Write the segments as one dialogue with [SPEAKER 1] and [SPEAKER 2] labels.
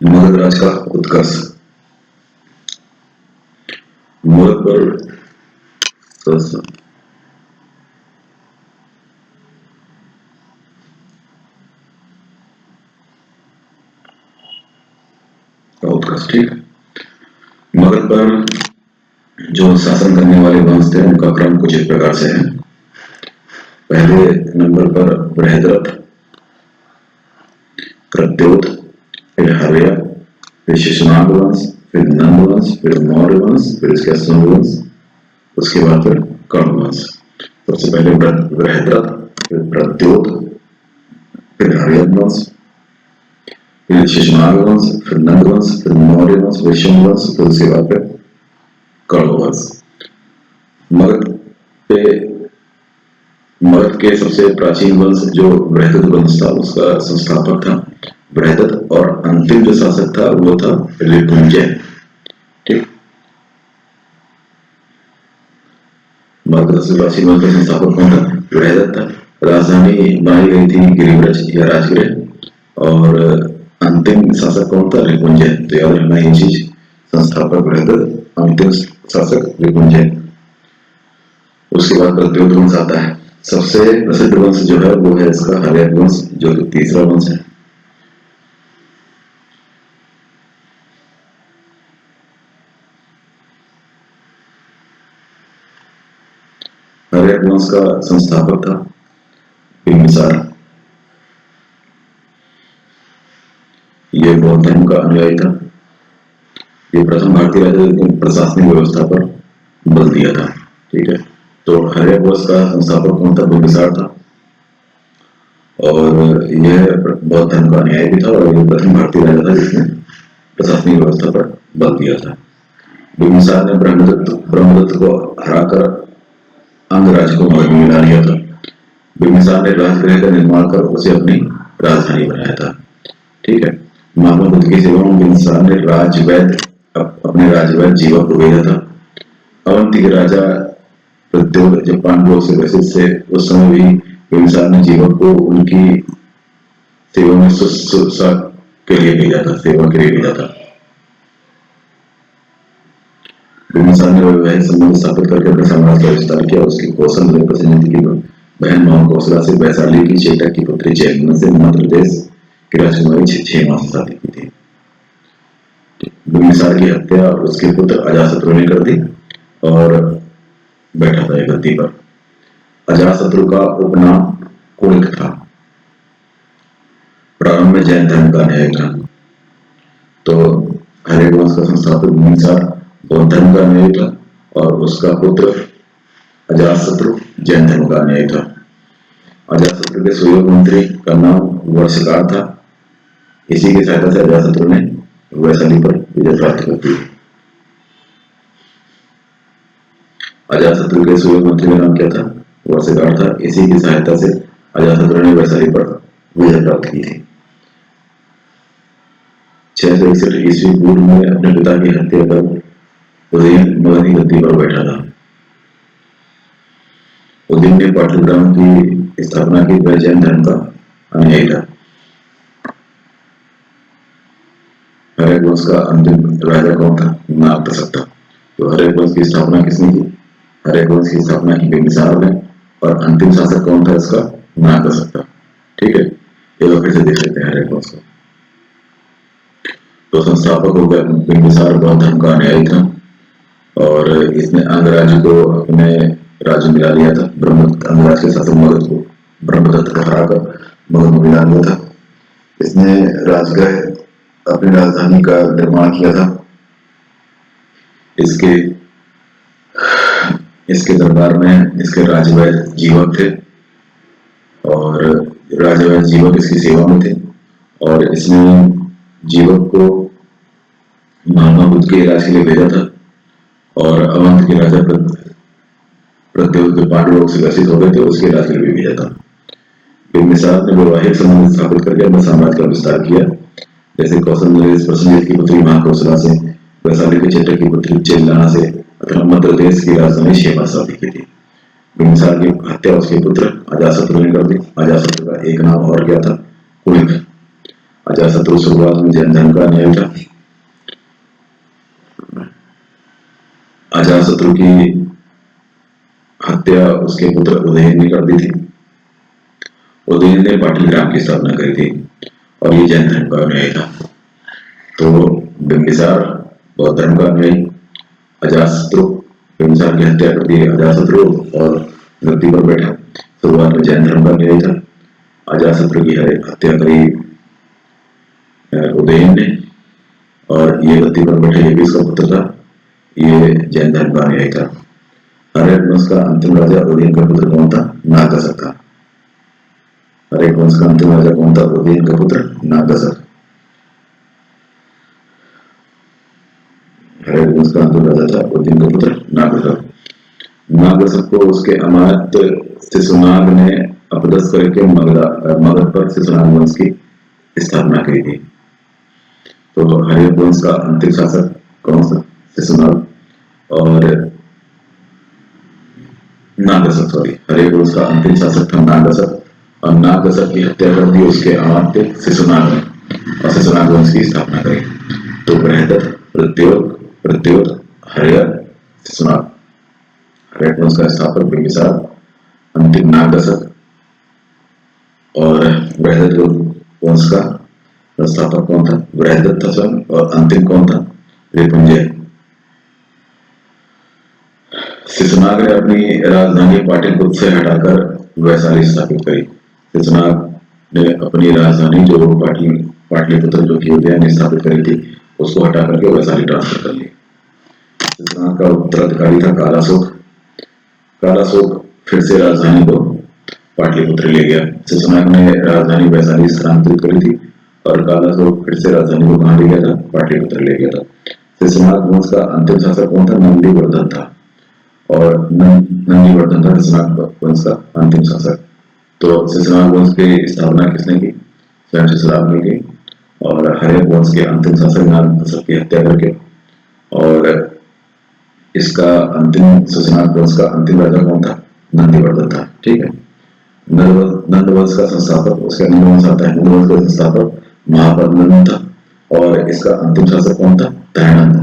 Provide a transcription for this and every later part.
[SPEAKER 1] मगध राज का उत्कर्ष। मगध पर उत्कर्ष, ठीक है। मगध पर जो शासन करने वाले वंश थे उनका क्रम कुछ इस प्रकार से है। पहले नंबर पर बृहद्रथ, प्रद्योत, फिर हर्य, फिर शिशुनाग वंश, फिर नंद वंश, फिर मौर्य वंश, फिर इसके अश्विन वंश, उसके बाद फिर कर्ण वंश। सबसे पहले बृहद्रथ, फिर प्रद्योत, फिर हर्य वंश, फिर शिशुनाग वंश, फिर नंद वंश, फिर मौर्य वंश, फिर शुंग वंश, फिर उसके बाद फिर कर्ण वंश। मगध के सबसे प्राचीन वंश जो बृहद्रथ वंश था उसका संस्थापक था बृहद्रथ, और अंतिम जो शासक था वो था रिपुंजय। ठीक, मगध का सबसे प्राचीन वंश का संस्थापक कौन था? बृहद्रथ था। राजधानी बनाई गई थी गिरिव्रज या राजगृह, और अंतिम शासक कौन था? रिपुंजय। तो याद रखना ये चीज, संस्थापक बृहद्रथ, अंतिम शासक रिपुंजय। उसके बाद प्रद्योत वंश आता है। सबसे प्रसिद्ध वंश जो है वो है इसका हर्य वंश, जो कि तीसरा वंश है। हर्य वंश का संस्थापक था बिंबिसार। ये बौद्ध धर्म का अनुयायी था। ये प्रथम भारतीय राजा ने प्रशासनिक व्यवस्था पर बल दिया था। ठीक है, तो हर्य वंश का संस्थापक कौन था? बिंबिसार था, और यह बौद्ध धर्म का अनुयायी भी था, और यह प्रथम भारतीय राजा था जिसने प्रशासनिक व्यवस्था पर बल दिया था। बिंबिसार ने ब्रह्मदत्त को हराकर अंगराज को मगध में मिला लिया था। बिंबिसार ने राजगृह का निर्माण कर उसे अपनी राजधानी बनाया था। ठीक है, महात्मा बुद्ध की सेवा में बिंबिसार ने अपने राजवैद्य जीवक को भेजा था। अवंती के राजा प्रद्योत जब पांडवों से ग्रसित थे उस समय भी बिंबिसार ने जीवक को उनकी सेवा में शुश्रूषा के लिए भेजा था, सेवा के लिए भेजा था। बिंबिसार ने वैवाहिक संबंध स्थापित करके अपने साम्राज्य का विस्तार किया। उसकी कौशल प्रसन्नति की बहन महाकौशला से वैशाली की चेटक की पुत्री जयंगना से मध्य प्रदेश की राजकुमारी 6 माह से शादी की थी। बिंबिसार की हत्या उसके पुत्र अजातशत्रु ने कर दी और बैठा था गद्दी पर। अजातशत्रु का उपनाम कुणिक था। प्रारंभ में जैन धर्म का अनुयायी था। तो हर्य वंश का संस्थापक बिंबिसार बौद्ध धर्म का अनुयायी था, और उसका पुत्र अजातशत्रु जैन धर्म का अनुयायी था। अजातशत्रु के सुयोग मंत्री का नाम वर्षकार था। इसी की सहायता से अजातशत्रु ने वैशाली पर विजय प्राप्त कर दी। अजातशत्रु के सुयोग मंत्री का नाम क्या था? वर्षकार था। इसी की सहायता से अजातशत्रु ने वैशाली पर विजय प्राप्त की थी। 661 ईस्वी पूर्व में अपने पिता की हत्या कर उदयन मगध की गद्दी पर बैठा था। उदयन ने पाटलिपुत्र की स्थापना की। वह जैन धर्म का अनुयायी था। हर्य वंश का अंतिम राजा कौन था? नागदशक था। तो हर्य वंश की स्थापना किसने की? हर्य वंश की स्थापना की बिंबिसार ने, और अंतिम शासक कौन था इसका? नागदशक था। ठीक है, एक बार फिर से देख लेते हैं हर्य वंश को। तो संस्थापक हो गया बिंबिसार, बौद्ध धर्म का अनुयायी था, और इसने अंगराज्य को अपने राज्य मिला लिया था। अंगराज के शासक मगध को ब्रह्मदत्त को हराकर मगध में मिला लिया था। इसने राजगृह अपनी राजधानी का निर्माण किया था। इसके दरबार में इसके राजवैद्य जीवक थे, और राजवैद्य जीवक इसकी सेवा में थे, और इसने जीवक को महात्मा बुद्ध के इलाज के लिए भेजा था। और अवंत के राजा प्रद्योत के पांडव लोग से ग्रसित हो गए थे, उसके इलाज के लिए भेजा था। बिंबिसार ने वैवाहिक संबंध स्थापित करके अपने साम्राज्य का विस्तार किया। जैसे कौशल नरेश प्रसन्नजित की पुत्री महाकौशला से, वैशाली के चेटक की पुत्री चेल्लाना से, अथवा मध्य प्रदेश की राजधानी शेमा शादी की थी। बिंबिसार की हत्या उसके पुत्र अजातशत्रु ने कर दी। अजातशत्रु का एक नाम और क्या था? कुणिक। अजातशत्रु शुरुआत में जैन धर्म का अनुयायी था। अजातशत्रु की हत्या उसके पुत्र उदयन ने कर दी थी। उदयन ने पाटलिग्राम की स्थापना करी थी और ये जैन धर्म का अनुयायी था। तो बिंबिसार बौद्ध धर्म का अनुयायी, अजातशत्रु बिंबिसार की हत्या कर दी अजातशत्रु और गद्दी पर बैठा। शुरुआत में जैन धर्म का अनुयायी था। अजातशत्रु की हत्या करी उदयन ने और ये गद्दी पर बैठा, ये भी इसका पुत्र था, ये जैन धर्म का अनुयायी था। हर्यक वंश का अंतिम राजा उदयन का पुत्र कौन था? नागशक था। हर्यक वंश का अंतिम राजा कौन था? उदयन का पुत्र नागशक। हर्यक वंश का अंतिम राजा था उदयन का पुत्र नागशक। नागशक को उसके अमात्य शिशुनाग ने अपदस्थ करके मगध पर शिशुनाग वंश की स्थापना की थी। तो हर्यक वंश का अंतिम शासक कौन सा? शिशुनाग। और नागशक, सॉरी, हर्यक वंश का अंतिम शासक था नागशक और नागशक की हत्या कर दी उसके अमात्य शिशुनाग ने और शिशुनाग वंश की स्थापना करी। तो बृहदत्त, प्रद्योत, हर्यक, शिशुनाग। हर्यक वंश का स्थापक बिंबिसार, अंतिम नागशक और बृहदत्त वंश का संस्थापक कौन था? बृहदत्त था स्वयं और अंतिम कौन था? रिपुंजय। शिशुनाग ने अपनी राजधानी पाटलिपुत्र से हटाकर वैशाली स्थापित करी। शिशुनाग ने अपनी राजधानी जो पाटलिपुत्र जो कि उदयन ने स्थापित करी थी उसको हटा करके वैशाली ट्रांसफर कर ली। शिशुनाग का उत्तराधिकारी था कालाशोक। कालाशोक फिर से राजधानी को पाटलिपुत्र ले गया। शिशुनाग ने राजधानी वैशाली स्थानांतरित करी थी और कालाशोक फिर से राजधानी को कहाँ ले गया था? पाटलिपुत्र ले गया था। शिशुनाग वंश का अंतिम शासक कौन था? नंदीवर्धन था और नंदीवर्धन था शिशुनाग वंश का अंतिम शासक। तो शिशुनाग वंश की स्थापना किसने की? स्वयं शिशुनाग ने की। और हर्यक वंश के अंतिम शासक नागशक की हत्या करके, और इसका अंतिम शिशुनाग वंश का अंतिम राजा कौन था? नंदीवर्धन था। ठीक है। नंद वंश का संस्थापक, उसका नंद वंश आता है, नंद वंश का संस्थापक महापद्मनंद था और इसका अंतिम शासक कौन था? दयानंद।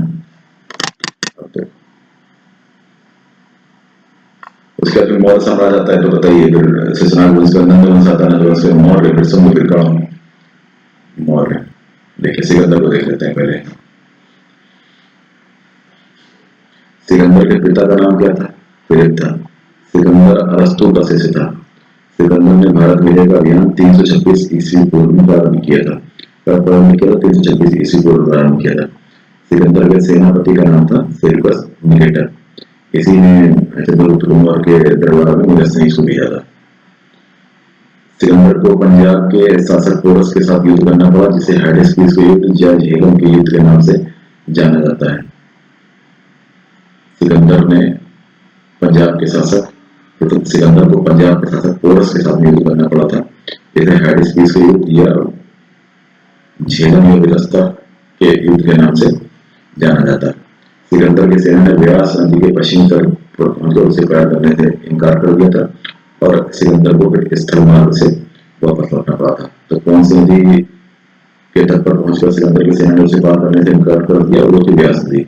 [SPEAKER 1] उसके बाद मौर्य साम्राज्य आता है, तो बताइए फिर शिशुनाग वंश का नंद वंश आता है, नंद वंश का मौर्य, फिर समुद्र मौर्य। देखिए सिकंदर को देख लेते हैं पहले। सिकंदर के पिता का नाम क्या था? फिलिप था। सिकंदर अरस्तु का शिष्य था। सिकंदर ने भारत विजय का अभियान 326 ईस्वी पूर्व में प्रारंभ किया था। 326 ईस्वी पूर्व प्रारंभ किया था। सिकंदर के सेनापति का नाम था सेल्यूकस निकेटर। इसी ने चंद्रगुप्त मौर्य के दरबार में निरसनी को दिया था। सिकंदर को पंजाब के शासक पोरस के साथ युद्ध करना पड़ा, जिसे हाइडेस्पीस के युद्ध या झेलम के युद्ध के नाम से जाना जाता है। सिकंदर को पंजाब के शासक पोरस के साथ युद्ध करना पड़ा था, जिसे हाइडेस्पीस के युद्ध या झेलम या विरस्ता के युद्ध के नाम से जाना जाता है। सिकंदर की सेना ने व्यास नदी के पश्चिम तट पर पहुंचकर उसे पार करने से इनकार कर दिया था और सिकंदर को फिर स्थल मार्ग से वापस लौटना पड़ा था। तो कौन सी नदी के तट पर पहुंचकर सिकंदर की सेना ने उसे पार करने से इनकार कर दिया? वो थी व्यास नदी,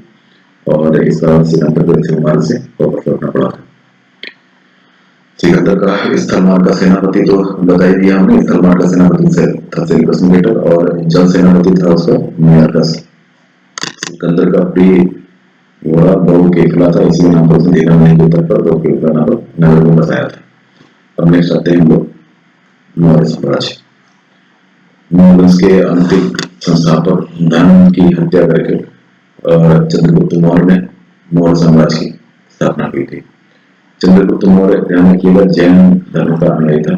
[SPEAKER 1] और इस कारण सिकंदर को स्थल मार्ग से वापस लौटना पड़ा था। सिकंदर का स्थल मार्ग का सेनापति तो बता ही दिया हमने। स्थल मार्ग का सेनापति था सेल्यूकस निकेटर और जल सेनापति था उसका नियार्कस। सिकंदर का प्रिय घोड़ा बहु केकला था, इसी नाम पर उसने नदी के तट पर बहु केकला नामक नगर को बसाया था। अब नेक्स्ट आते हैं हम लोग मौर्य साम्राज्य। मौर्य वंश के अंतिम संस्थापक धन की हत्या करके चंद्रगुप्त मौर्य ने मौर्य साम्राज्य की स्थापना की थी। चंद्रगुप्त मौर्य केवल जैन धर्म का अनुयायी था।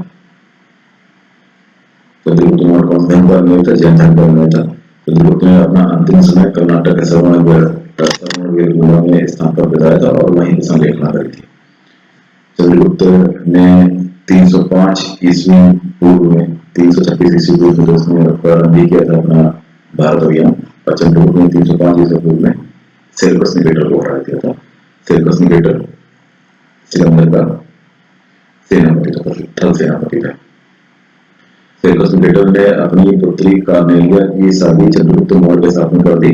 [SPEAKER 1] चंद्रगुप्त मौर्य कौन धर्म का अनुयायी था? जैन धर्म का अनुयायी था। चंद्रगुप्त ने अपना अंतिम समय कर्नाटक के श्रवणबेलगोला में स्थान पर बिताया था और वहीं की संलेखना करी थी। चंद्रगुप्त ने 305 ईस्वी पूर्व में 326 ईस्वी पूर्व में उसने प्रारंभ किया था अपना भारत अभियान, और चंद्रगुप्त ने 305 ईस्वी पूर्व में सेल्यूकस निकेटर को हरा दिया था। सेल्यूकस निकेटर सिकंदर का सेनापति था, थल सेनापति था। सेल्यूकस निकेटर ने अपनी पुत्री कार्नेलिया की शादी चंद्रगुप्त मौर्य के साथ में कर दी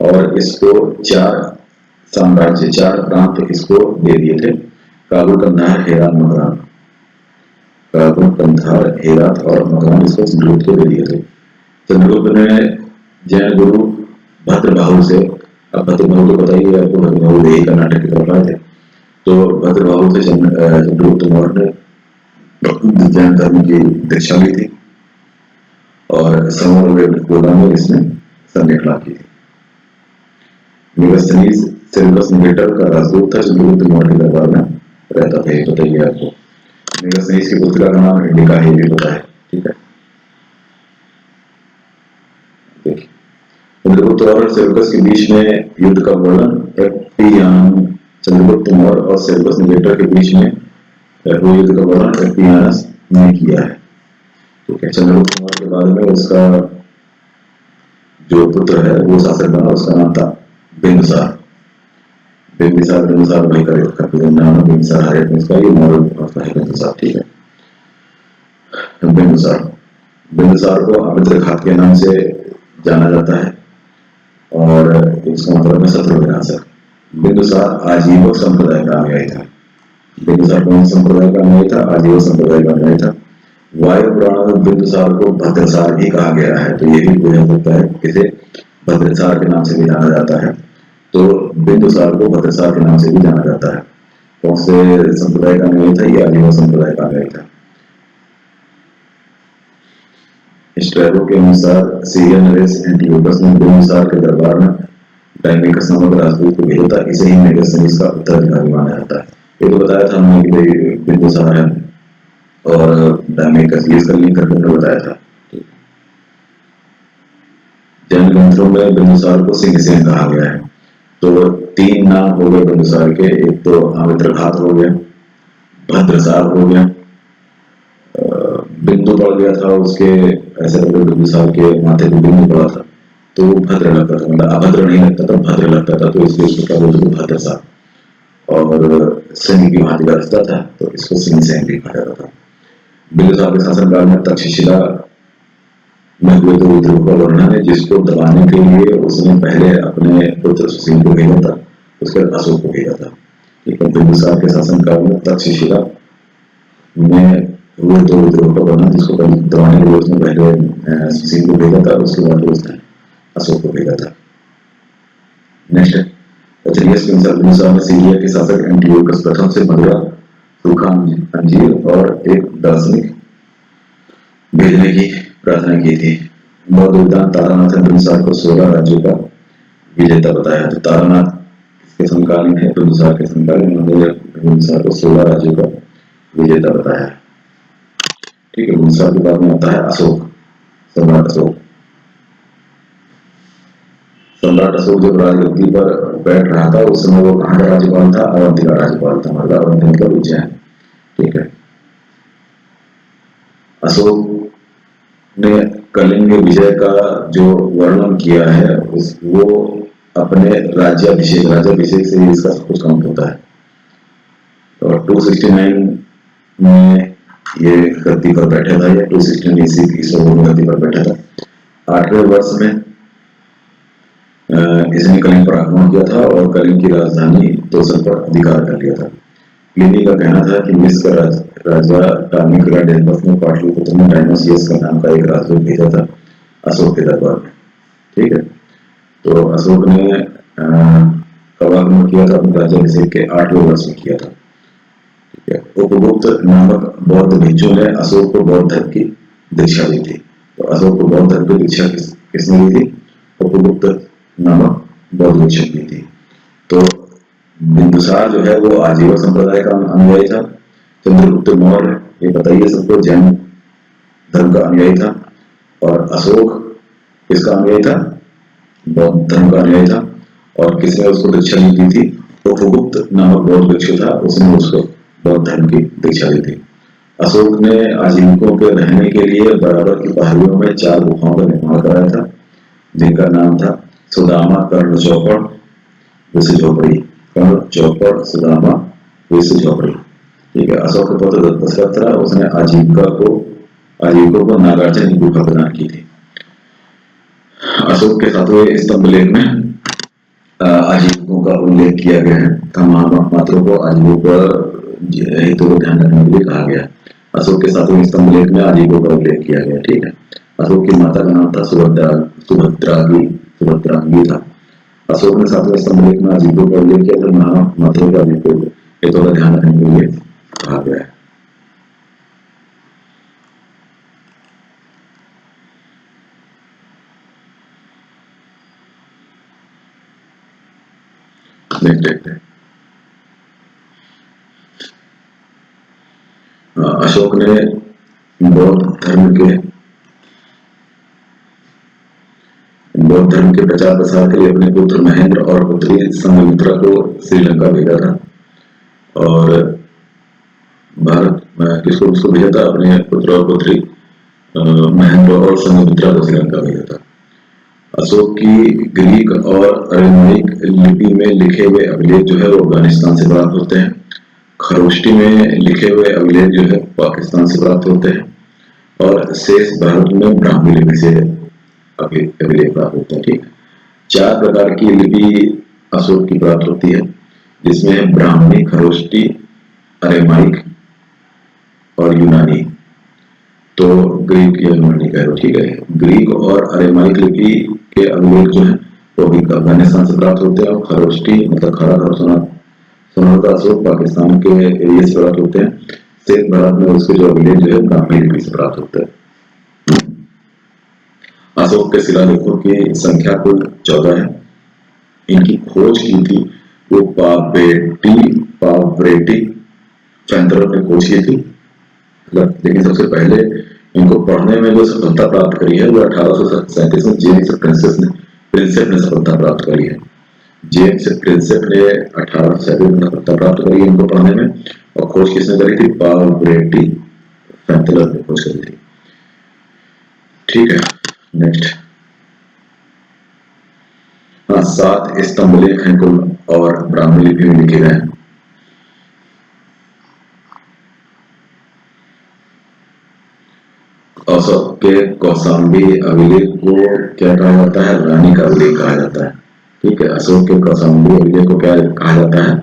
[SPEAKER 1] और इसको 4 साम्राज्य 4 प्रांत इसको दे दिए थे, काबुल, कंधार, हेरात, मकरान। काबुल, कंधार, हेरात और मकरान इसको चंद्रगुप्त को दे दिए थे। चंद्रगुप्त ने जैन गुरु भद्रबाहु से, अब भद्रबाहु तो पता ही है आपको, भद्रबाहु यही कर्नाटक की तरफ आए थे, तो भद्रबाहु से चंद्रगुप्त मौर्य ने जैन धर्म की दीक्षा ली थी और समर में इसने संगठना की थी। मेगास्थनीज सेल्यूकस निकेटर का राजदूत था, चंद्रगुप्त मौर्य के दरबार में रहता था, ये बताइए आपको। मेगास्थनीज की पुस्तिका का नाम इंडिका है, भी पता है, ठीक है। देखिए चंद्रगुप्त और सेल्यूकस के बीच में युद्ध का वर्णन एप्पियान, चंद्रगुप्त मौर्य और सेल्यूकस निकेटर के बीच में हुए युद्ध का वर्णन एप्पियानस ने किया है, ठीक है। चंद्रगुप्त मौर्य के बाद में उसका जो पुत्र है वो शासक बना, उसका नाम था बिंदुसार। बिंदुसार बिंदुसार वही का नाम है, बिंदुसार हरे इसका, ये मौर्य का है बिंदुसार, ठीक है। बिंदुसार बिंदुसार को अमित्रघात के नाम से जाना जाता है और इसका मतलब है शत्रु विनाशक। बिंदुसार आजीवक संप्रदाय का अनुयायी था। बिंदुसार कौन संप्रदाय का अनुयायी था? आजीवक संप्रदाय का अनुयायी था। वायु पुराण में बिंदुसार को भद्रसार भी कहा गया है, तो ये भी पूछा सकता है, इसे भद्रसार के नाम से भी जाना जाता है, तो बिंदुसार को भद्रसार के नाम से भी जाना जाता है। कौन से संप्रदाय का अनुयायी था? ये आजीवक संप्रदाय का अनुयायी था। स्ट्रैबो के अनुसार सीरियन नरेश एंटियोकस ने बिंदुसार के दरबार में डायमेकस नामक राजदूत को भेजा था, इसे ही मेगास्थनीज का उत्तराधिकारी माना जाता है। ये तो बताया था हमने कि बिंदुसार है और डायमेकस, ये इसका लिंक करके हमने बताया था। जैन ग्रंथों में बिंदुसार को सिंहसेन कहा गया है। तो 3 नाम हो गए बिंदुसार के, एक तो अमित्रघात हो गया, भद्रसार हो गया, बिंदु पड़ गया था उसके, ऐसे करके बिंदुसार के माथे पे बिंदु पड़ा था तो भद्र लगता था, मतलब अभद्र नहीं लगता था, भद्र लगता था, तो इसलिए उसको क्या बोलते थे? भद्रसार। और सिंह की भांति का रास्ता था तो इसको सिंहसेन भी कहा जाता था। बिंदुसार के शासनकाल में तक्षशिला में हुए तो विद्रोह का वर्णन है, जिसको दबाने के लिए उसने पहले अपने पुत्र सुशील को भेजा था, उसके बाद अशोक को भेजा था, ठीक है। बिंदुसार के शासनकाल में तक्षशिला में हुए तो विद्रोह का वर्णन, जिसको दबाने के लिए उसने पहले सुशील को भेजा था, उसके बाद उसने अशोक को भेजा था। नेक्स्ट एथेनियस के अनुसार में सीरिया के शासक एंटियोकस प्रथम से मदिरा, सूखा अंजीर और एक दार्शनिक भेजने की प्रार्थना की थी। बौद्ध विद्वान तारानाथ ने बिंदुसार को 16 राज्यों का विजेता बताया। तो तारानाथ इसके समकालीन है, बिंदुसार के समकालीन, बिंदुसार को 16 राज्यों का विजेता बताया, ठीक है। बिंदुसार के बाद में आता है अशोक, सम्राट अशोक। सम्राट अशोक जब राजगद्दी पर बैठ रहा था उस समय वो कहाँ का राज्यपाल था? अवंती का राज्यपाल था, मतलब अवंती मतलब उज्जैन, ठीक है। अशोक ने कलिंग विजय का जो वर्णन किया है वो अपने राज्याभिषेक से इसका सब कुछ काउंट होता है। और 269 में ये गद्दी पर बैठा था, या 269 ईस्वी में गद्दी पर बैठा था। 8वें वर्ष में इसने कलिंग पर आक्रमण किया था और कलिंग की राजधानी तोसन पर अधिकार कर लिया था। प्लिनी का कहना था कि मिस्र का राजा टार्मिक्राडेनबस ने पाटलिपुत्र में डायनोसियस का नाम का एक राजदूत भेजा था अशोक के दरबार में, ठीक है। तो अशोक ने कब आक्रमण किया था? अपने राज्याभिषेक के 8वें वर्ष में किया था, ठीक है। उपगुप्त नामक बौद्ध भिक्षु ने अशोक को बौद्ध धर्म की दीक्षा दी थी। तो अशोक को बौद्ध धर्म की दीक्षा किसने दी थी? उपगुप्त नामक बौद्ध भिक्षु दी थी। तो बिंदुसार जो है वो आजीवन संप्रदाय का अनुयायी था। चंद्रगुप्त मौर्य, ये बताइए सबको, जैन धर्म का अनुयायी था। और अशोक किसका अनुयायी था? बौद्ध धर्म का अनुयायी था। और किसने उसको दीक्षा दी थी? उपगुप्त नामक बौद्ध भिक्षु था, उसने उसको बौद्ध धर्म की दीक्षा दी थी। अशोक ने आजीविकों के रहने के लिए बराबर की पहाड़ियों में 4 गुफाओं का निर्माण कराया था, जिनका नाम था सुदामा, कर्ण चौपड़, विश्व झोपड़ी। कर्ण चौपड़, सुदामा, विश्व झोपड़ी, ठीक है। अशोक के पुत्र दशरथ था, उसने अजीकों को नागार्जुन की गुफा प्रदान की थी। अशोक के 7वें स्तंभ लेख में आजीविकों का उल्लेख किया गया है। तमाम मात्रों को आजीवों पर हितों को ध्यान रखने के लिए कहा गया। अशोक के 7वें स्तंभ लेख में आजीवों का उल्लेख किया गया। ठीक है। अशोक की माता का नाम था सुभद्रांगी था। अशोक ने 7वें स्तंभ लेख में आजीवों का उल्लेख किया था। मात्रों के आजीवों को हितों का ध्यान रखने के लिए कहा गया है। देखते हैं अशोक ने बौद्ध धर्म के प्रचार प्रसार के लिए अपने पुत्र महेंद्र और पुत्री संघमित्रा को श्रीलंका भेजा था। और भारत में किसको किसको भेजा था? अपने पुत्र और पुत्री महेंद्र और संघमित्रा को श्रीलंका भेजा था। अशोक की ग्रीक और अरेमाइक लिपि में लिखे हुए अभिलेख जो है वो अफगानिस्तान से प्राप्त होते हैं। खरोष्टी में लिखे हुए अभिलेख जो है पाकिस्तान से प्राप्त होते हैं और शेष भारत में ब्राह्मी लिपि से अभिलेख प्राप्त होते हैं। ठीक है। 4 प्रकार की लिपि अशोक की प्राप्त होती है, जिसमें ब्राह्मी, खरोष्टी, अरेमाइक और यूनानी। तो ग्रीक या यूनानी कह लो। ठीक है। ग्रीक और अरेमाइक लिपि के अभिलेख जो है वो भी अफगानिस्तान से प्राप्त होते हैं और खरोष्टी मतलब खड़ा और सोनार अशोक पाकिस्तान के एरिया से प्राप्त होते हैं। शेष भारत में उसके जो अभिलेख जो है ब्राह्मी लिपि से प्राप्त होते हैं। अशोक के शिलालेखों की संख्या कुल 14 है। इनकी खोज की थी वो पावरेटी फैंथरर ने खोज की थी। लेकिन सबसे पहले इनको पढ़ने में जो सफलता प्राप्त करी है वो 1837 में जेम्स प्रिंसेप ने सफलता प्राप्त करी है। जेम्स प्रिंसेप ने 1837 में सफलता प्राप्त करी है इनको पढ़ने में। और खोज किसने करी थी? पावरेटी फैंथरर ने खोज करी थी। ठीक है। नेक्स्ट, हाँ 7 स्तंभ लेख हैं कुल और ब्राह्मी लिपि में लिखे गए हैं। अशोक के कौशाम्बी अभिलेख को क्या कहा जाता है? रानी का अभिलेख कहा जाता है। ठीक है। अशोक के कौशाम्बी अभिलेख को क्या कहा जाता है?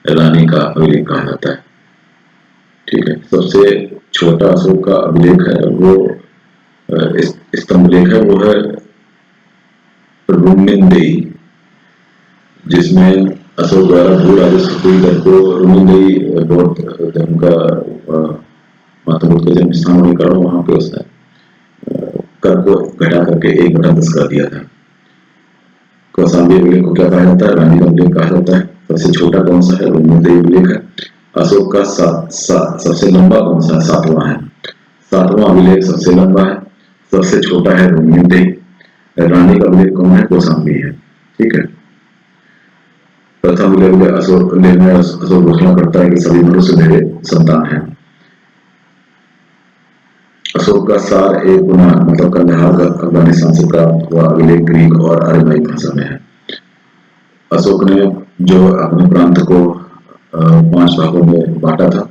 [SPEAKER 1] रानी का अभिलेख कहा जाता है। ठीक है। सबसे छोटा अशोक का अभिलेख है वो स्तंभ लेख है वो है रुमिनदेई, जिसमें अशोक द्वारा भू राजस्व को रुमिनदेई बौद्ध धर्म का माता बुद्ध का जन्म स्थान होने कारण वहां पे उसने कर को घटा करके 1/10 कर दिया था। कौशाम्बी अभिलेख को क्या कहा जाता है? रानी का अभिलेख कहा जाता है। सबसे छोटा कौन सा है? रुमिनदेई अभिलेख है। अशोक का सबसे लंबा कौन सा है? 7वां है। 7वां अभिलेख सबसे लंबा है। सबसे छोटा है रुमिनदेई। रानी का अभिलेख कौन है? कौशाम्बी है। ठीक है। प्रथम अभिलेख में अशोक घोषणा करता है कि सभी मनुष्य मेरे संतान हैं। अशोक का सार एक गुना मतलब कंदहार अफगानिस्तान से प्राप्त हुआ अभिलेख ग्रीक और अरेमाइक भाषा में है। अशोक ने जो अपने प्रांत को 5 भागों में बांटा था,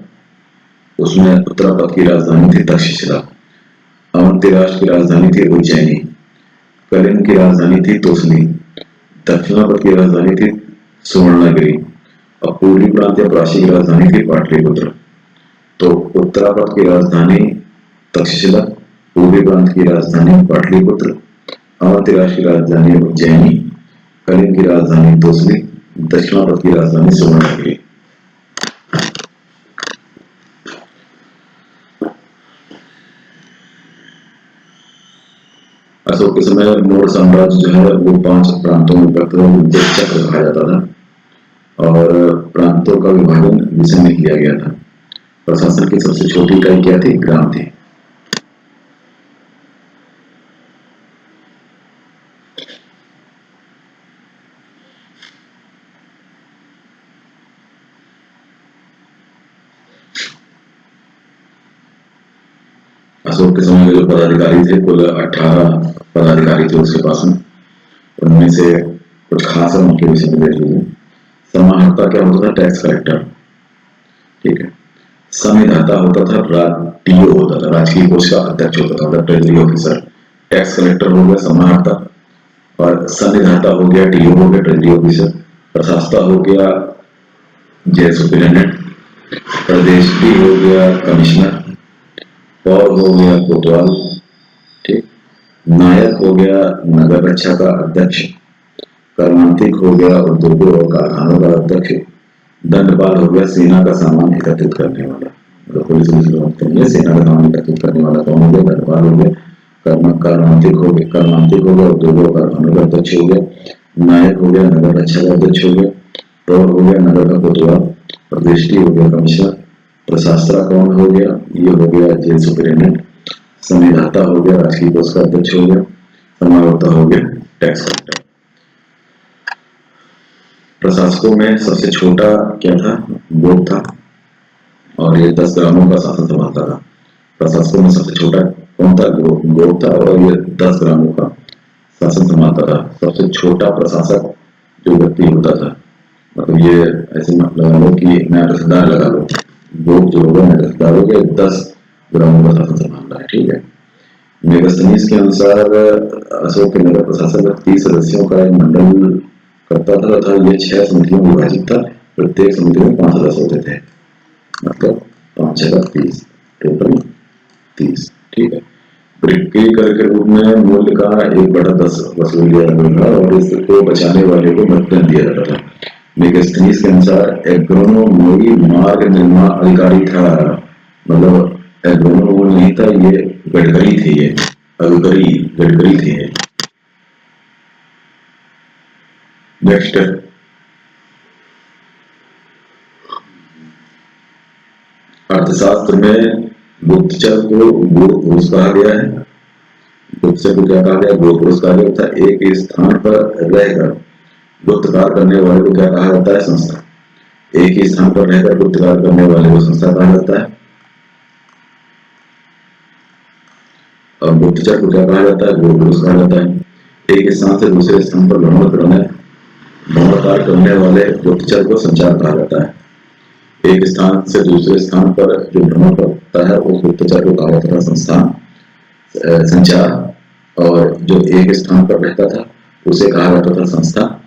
[SPEAKER 1] उसमें उत्तरापद की राजधानी थी तक्षशिला, अवंती राष्ट्र की राजधानी थी उज्जैनी, कलिंग की राजधानी थी तोसनी, दक्षिणापद की राजधानी थी सुवर्णगिरी और पूर्वी प्रांत या प्राची की राजधानी थी पाटलिपुत्र। तो उत्तरापद की राजधानी तक्षशिला, पूर्वी प्रांत की राजधानी पाटलिपुत्र, अवंती राष्ट्र की राजधानी उज्जैनी, कलिंग की राजधानी तोसनी, दक्षिणापद की राजधानी सुवर्णगिरी। अशोक के समय मौर्य साम्राज्य जो है वो 5 प्रांतों में चक्र कहा जाता था और प्रांतों का विभाजन विषय में किया गया था। प्रशासन की सबसे छोटी इकाई क्या थी? ग्राम थी। अशोक के समय जो पदाधिकारी थे कुल 18 पदाधिकारी थे उसके पास में। उनमें से कुछ खास है उनके विषय में देख लीजिए। समाहर्ता क्या होता था? Tax collector. ठीक है। संविधाता होता था, टीओ होता था, राजकीय कोष का अध्यक्ष होता था, ट्रेजरी ऑफिसर। टैक्स कलेक्टर हो गया समाहर्ता, और संविधाता हो गया, टीओ हो गया, ट्रेजरी ऑफिसर। प्रशासता हो गया जेल सुपरिटेंडेंट। प्रदेशी हो गया कमिश्नर। और हो गया कोतवाल। ठीक। नायक हो गया नगर रक्षा का अध्यक्ष। कर्मांतिक हो गया उद्योगों और कारखानों का अध्यक्ष। दंडपाल हो गया सेना का सामान एकत्रित करने वाला, मतलब पुलिस सेना का सामान एकत्रित करने वाला कौन हो गया? दंडपाल हो गया। कर्मांतिक हो गया उद्योगों और कारखानों का अध्यक्ष हो गया। नायक हो गया नगर रक्षा का अध्यक्ष हो गया। टोर हो गया नगर का कोतवाल। प्रदेशी हो गया कमिश्नर। प्रशासक कौन हो गया? ये हो गया जेल सुपरिटेंडेंट। संविधाता हो गया राजकीय कोष का अध्यक्ष हो गया। समाहर्ता हो गया टैक्स कलेक्टर। प्रशासकों में सबसे छोटा क्या था? गोप था, और ये 10 ग्रामों का शासन संभालता था। प्रशासकों में सबसे छोटा कौन था? गोप था, और ये 10 ग्रामों का शासन संभालता था। सबसे छोटा प्रशासक जो व्यक्ति होता था, मतलब ये ऐसे लगा लो कि नया तहसीलदार लगा लो, गोप जो होगा नया तहसीलदार हो गया, 10 ग्रामों का शासन संभाल रहा है। ठीक है। मेगास्थनीज के अनुसार अशोक के नगर प्रशासन 30 सदस्यों का एक मंडल करता था तथा ये 6 समितियों में विभाजित था। प्रत्येक समिति में 5 सदस्य होते थे, मतलब 5 6 30, टोटल 30। ठीक है। बिक्री कर के रूप में मूल्य का 1/10 वसूल लिया जाता था, और इसको बचाने वाले को मृत्यु दिया जाता था। मेगास्थनीज के अनुसार एग्रोनोमी मार्ग निर्माण अधिकारी था, मतलब एग्रोनोम नहीं था, ये गडकरी थे, ये गडकरी थे। नेक्स्ट, अर्थशास्त्र में गुप्तचर को गुरु पुरुष कहा गया है। गुप्तचर को क्या कहा गया? गुरु पुरुष कहा गया। एक स्थान पर रहकर गुप्त कार्य करने वाले को क्या कहा जाता है? संस्था। एक ही स्थान पर रहकर गुप्त कार्य करने वाले को संस्था कहा जाता है। और गुप्तचर को क्या कहा जाता है? गुरु पुरुष कहा जाता है। एक स्थान से दूसरे स्थान पर भ्रमण कार्य करने वाले गुप्तचर को संचार कहा जाता है। एक स्थान से दूसरे स्थान पर जो भ्रमण करता है उस गुप्तचर को कहा जाता था संचार। और जो एक स्थान पर रहता था उसे कहा जाता था संस्था,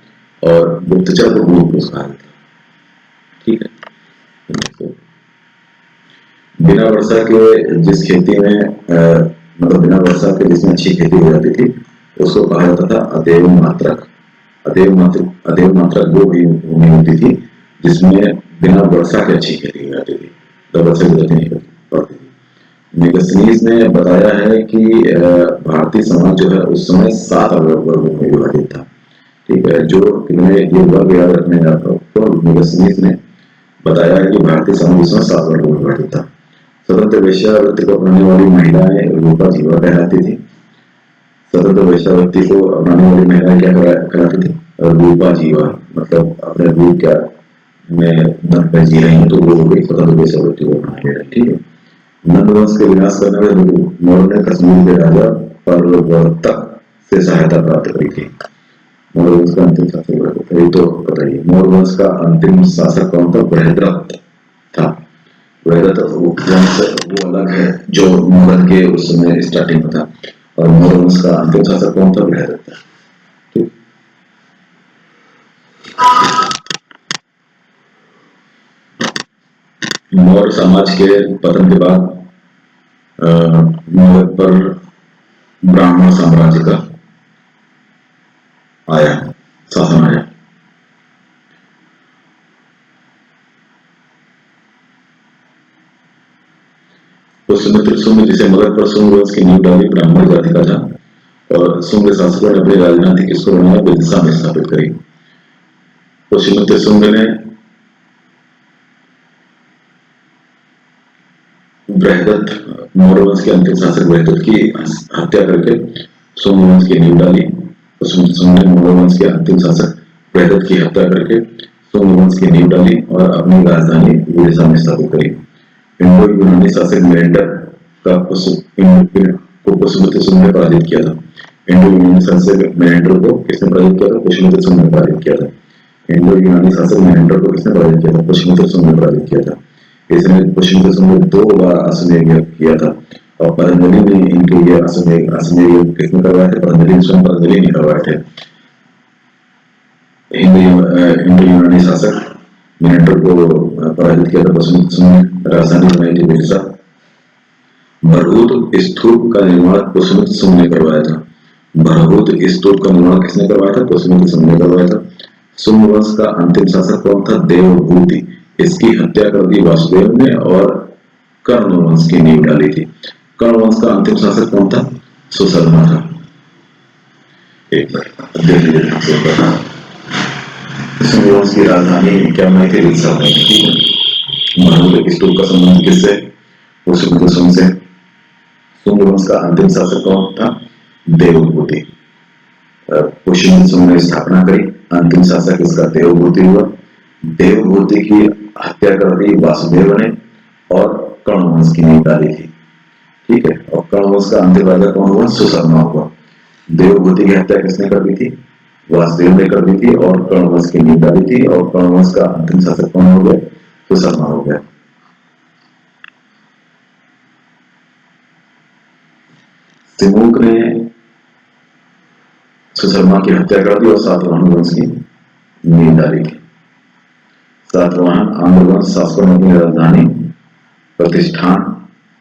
[SPEAKER 1] और गुप्तचर को गुरु पुरुष कहा जाता था। ठीक है। बिना वर्षा के जिस खेती में मतलब बिना वर्षा के जिसमें अच्छी खेती हो जाती थी उसको कहा जाता था अदेव मात्रक। अदेव मात्रक वो भूमि होती थी जिसमें बिना वर्षा के अच्छी खेती हो जाती थी, तब वर्षा की जरूरत नहीं पड़ती थी। मेगास्थनीज ने बताया है कि भारतीय समाज जो है उस समय 7 वर्गों में विभाजित था। ठीक है। जो ये वर्ग याद रखने जाता तो मेगास्थनीज ने बताया है कि भारतीय समाज उस समय 7 वर्गों में विभाजित था। स्वतंत्र वेश्यावृत्ति को अपनाने वाली महिलाएं रूपा जीवा कहलाती थी। स्वतंत्र वेश्यावृत्ति को अपनाने वाली महिलाएं क्या कहलाती थी? रूपा जीवा, मतलब अपने रूप क्या में दम पे जी रही है तो वो हो गई स्वतंत्र वेश्यावृत्ति को अपना ले रही। ठीक है। नंदवंश के विनाश करने में मोर ने कश्मीर के राजा परवर्तक से सहायता प्राप्त करी थी। मोर वंश का अंतिम शासक तो बताइए, मोर वंश का अंतिम शासक कौन था? बृहद्रथ था। बृहद्रथ वंश वो अलग है जो मुगल के उस समय स्टार्टिंग में था, और मोर वंश का अंतिम शासक कौन था? बृहद्रथ। ठीक। मौर्य समाज के पतन के बाद मगध पर ब्राह्मण साम्राज्य का शासन आया। पुष्यमित्र शुंग, जिसे मगध पर शुंग वंश की नींव डाली, ब्राह्मण जाति का था, और शुंग शासकों ने अपनी राजधानी किसको बनाया? विदिशा में स्थापित करी। पुष्यमित्र शुंग ने बृहद्रथ मौर्य वंश के अंतिम शासक बृहद्रथ की हत्या करके शुंग वंश की नींव डाली। पुष्यमित्र शुंग ने मौर्य वंश के अंतिम शासक बृहद्रथ की हत्या करके शुंग वंश की नींव डाली और अपनी राजधानी विदिशा में स्थापित करी। इंडो यूनानी शासक मेरेंडर का पुष्यमित्र शुंग ने पराजित किया था। इंडो यूनानी शासक मेरेंडर को किसने पराजित किया था? पुष्यमित्र शुंग ने पराजित किया था। इंडो यूनानी शासक मेरेंडर को किसने पराजित किया था? पुष्यमित्र शुंग ने पराजित किया था। इसने पश्चिम देशों में 2 बार अश्वमेध यज्ञ किया था और पतंजलि ने इनके ये अश्वमेध यज्ञ किसने करवाए थे? पतंजलि ने करवाए थे। हिंदू यूनानी शासक मिनेंडर को पराजित किया था पश्चिम में, राजधानी बनाई थी मिर्जा। भरहुत स्तूप का निर्माण पुष्यमित्र सुंग ने करवाया था। भरहुत स्तूप का निर्माण किसने करवाया था? पुष्यमित्र सुंग ने करवाया था। सुंग वंश का अंतिम शासक कौन था? देवभूति। इसकी हत्या कर दी वासुदेव ने और कर्ण वंश की नींव डाली थी। कर्ण वंश का अंतिम शासक कौन था? सुशर्मा था। एक मिनट देख लीजिए। सुंग वंश की राजधानी क्या बनाई थी? रिल्सा बनाई थी। ठीक है। भरहुत स्तूप का संबंध किससे? पुष्यमित्र सुंग से। सुंग वंश का अंतिम शासक कौन था? देवभूति। पुष्यमित्र सुंग ने स्थापना करी, अंतिम शासक इसका देवभूति हुआ। देवभूति की हत्या कर दी वासुदेव ने और कर्ण वंश की नींव डाली थी। ठीक है। और कर्ण वंश का अंतिम राजा कौन हुआ? सुशर्मा हुआ। देवभूति की हत्या किसने कर दी थी? वासुदेव ने कर दी थी और कर्ण वंश की नींव डाली थी। और कर्ण वंश का अंतिम शासक कौन हो गया? सुशर्मा हो गया। सिमुक ने सुशर्मा की हत्या कर दी और सातवाहन वंश की नींव डाली थी। सातवाहन आंध्र वंश शासकों ने अपनी राजधानी प्रतिष्ठान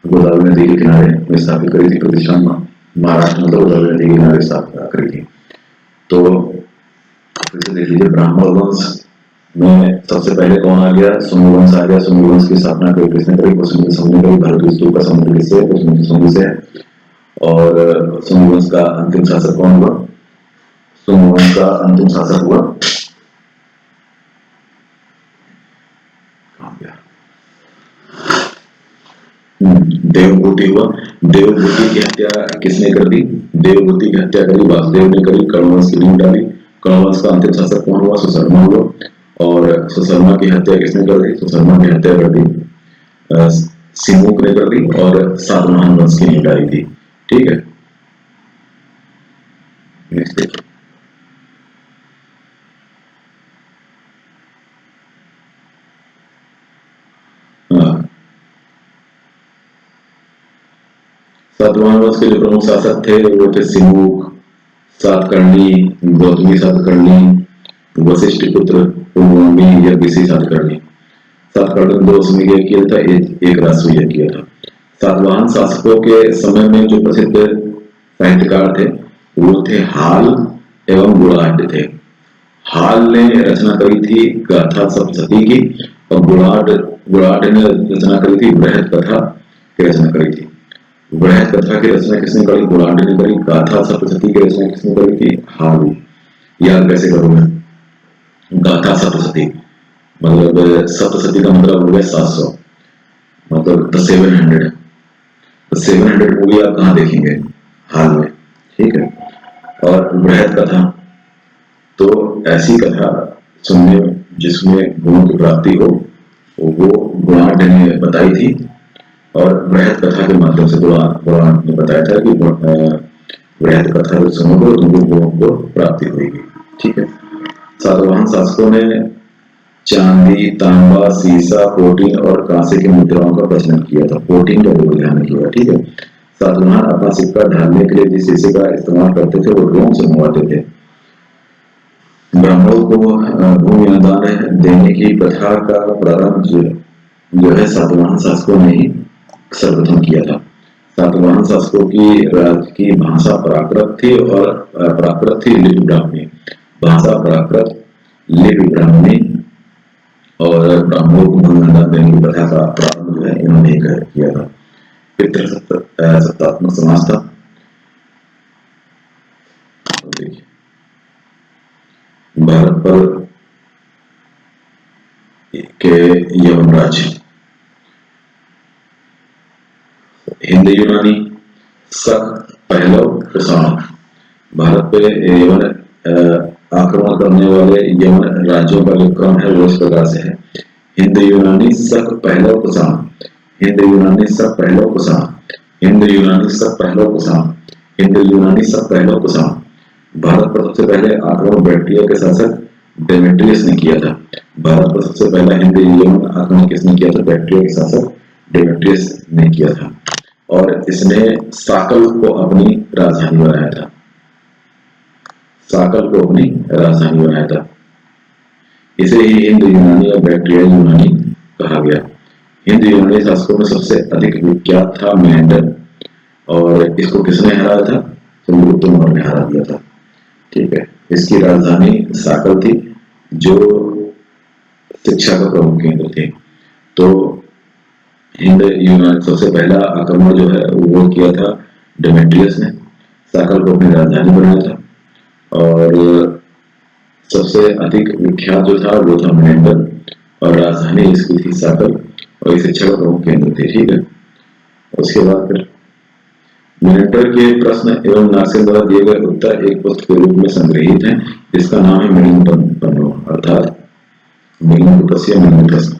[SPEAKER 1] गोदावरी नदी के किनारे में स्थापित करी थी। प्रतिष्ठान महाराष्ट्र मतलब गोदावरी नदी के किनारे स्थापित करी थी। तो देख लीजिए, ब्राह्मण वंश में सबसे पहले कौन आ गया? सुंग वंश आ गया। सुंग वंश की स्थापना किसने करी? पुष्यमित्र सुंग ने करी। भरहुत स्तूप का संबंध किससे? पुष्यमित्र सुंग से। और सुंग वंश का अंतिम शासक कौन हुआ? सुंग वंश का अंतिम शासक हुआ देवभूति हुआ। देवभूति की हत्या किसने कर दी? देवभूति की हत्या करी वासुदेव ने करी। कर्ण वंश की नींव डाली। कर्ण वंश का अंतिम शासक कौन हुआ? सुशर्मा हुआ। और सुशर्मा की हत्या किसने कर दी? सुशर्मा की हत्या कर दी सिमुक ने कर दी और सातवाहन वंश की नींव डाली थी। ठीक है। नेक्स्ट देखिए, सातवाहन वंश के जो प्रमुख शासक थे वो थे सिमुक, सातकर्णी, गौतमी सातकर्णी, वशिष्ठ पुत्र पूर्वमी या किसी सातकर्णी। सातकर्णी ने 2 अश्वमेध यज्ञ किया था, एक राजसूय यज्ञ किया था। सातवाहन शासकों के समय में जो प्रसिद्ध साहित्यकार थे वो थे हाल एवं गुणाढ़ थे। हाल ने रचना करी थी गाथा सप्तशती की और गुणाढ़ ने रचना करी थी बृहद कथा की रचना करी थी। बृहद कथा की रचना किसने करी? गुणाढ़ ने करी। गाथा सप्तशती की रचना किसने करी थी? हाल। याद कैसे करोगे? गाथा सप्तशती मतलब सप्तशती का मतलब हो गया 700, मतलब द 700। द 700 मूवी आप कहाँ देखेंगे? हाल में। ठीक है। और बृहद कथा तो ऐसी कथा सुनने जिसमें गुणों की प्राप्ति हो, वो गुणाढ़ ने बताई थी। और बृहद कथा के माध्यम से गुणाढ़ ने बताया था कि बृहद कथा जो सुनोगे तुमको गुणों को प्राप्ति होगी। ठीक है। सातवाहन शासकों ने चांदी, तांबा, सीसा, पोटीन और कांसे की मुद्राओं का प्रचलन किया था। पोटीन का जरूर ध्यान रखिएगा। ठीक है। सातवाहन अपना सिक्का ढालने के लिए जिस शीशे का इस्तेमाल करते थे वो रोम से मंगवाते थे। ब्राह्मणों को भूमि अनुदान देने की प्रथा का प्रारंभ जो है सातवाहन शासकों ने ही सर्वप्रथम किया था। सातवाहन शासकों की राज्य की भाषा प्राकृत थी और प्राकृत थी लिपि ब्राह्मणी। भाषा प्राकृत, लिपि ब्राह्मणी और ब्राह्मणों को भूमि अनुदान देने की प्रथा का प्रारंभ जो है इन्होंने किया था। पितृसत्तात्मक समाज था। भारत पर के यवन राज्य, हिंद यूनानी, शक, पहलव, कुषाण। भारत पे यवन आक्रमण करने वाले यवन राज्यों का जो क्रम है वो इस प्रकार से है: हिंद यूनानी, शक, पहलव, कुषाण। हिंद यूनानी, शक, पहलव, कुषाण। हिंद यूनानी, शक, पहलव, कुषाण। हिंद यूनानी, शक, पहलव, कुषाण। भारत पर सबसे पहले आक्रमण बैक्ट्रिया के शासक डेमेट्रियस ने किया था। भारत पर सबसे पहला हिंद यवन आक्रमण किसने किया था? बैक्ट्रिया के शासक डेमेट्रियस ने किया था, और इसने साकल को अपनी राजधानी बनाया था। साकल को अपनी राजधानी बनाया था। इसे ही हिंद यूनानी या बैक्ट्रिया यूनानी कहा गया। हिंद यूनानी शासकों में सबसे अधिक विख्यात था मेनेंडर, और इसको किसने हराया था? चंद्रगुप्त मौर्य ने हरा दिया था। ठीक है, इसकी राजधानी साकल थी, जो शिक्षा का प्रमुख केंद्र थी। तो हिंद यूनान सबसे पहला आक्रमण जो है वो किया था डेमेट्रियस ने, साकल को अपनी राजधानी बनाया था, और सबसे अधिक विख्यात जो था वो था मेनेंडर, और राजधानी इसकी थी साकल, और इस शिक्षा का प्रमुख केंद्र थी। ठीक है, उसके बाद फिर मेनेंडर के प्रश्न एवं नागसेन द्वारा दिए गए उत्तर एक पुस्तक के रूप में संग्रहित हैं, जिसका नाम है मिलिंद, अर्थात मिलिंद प्रश्न।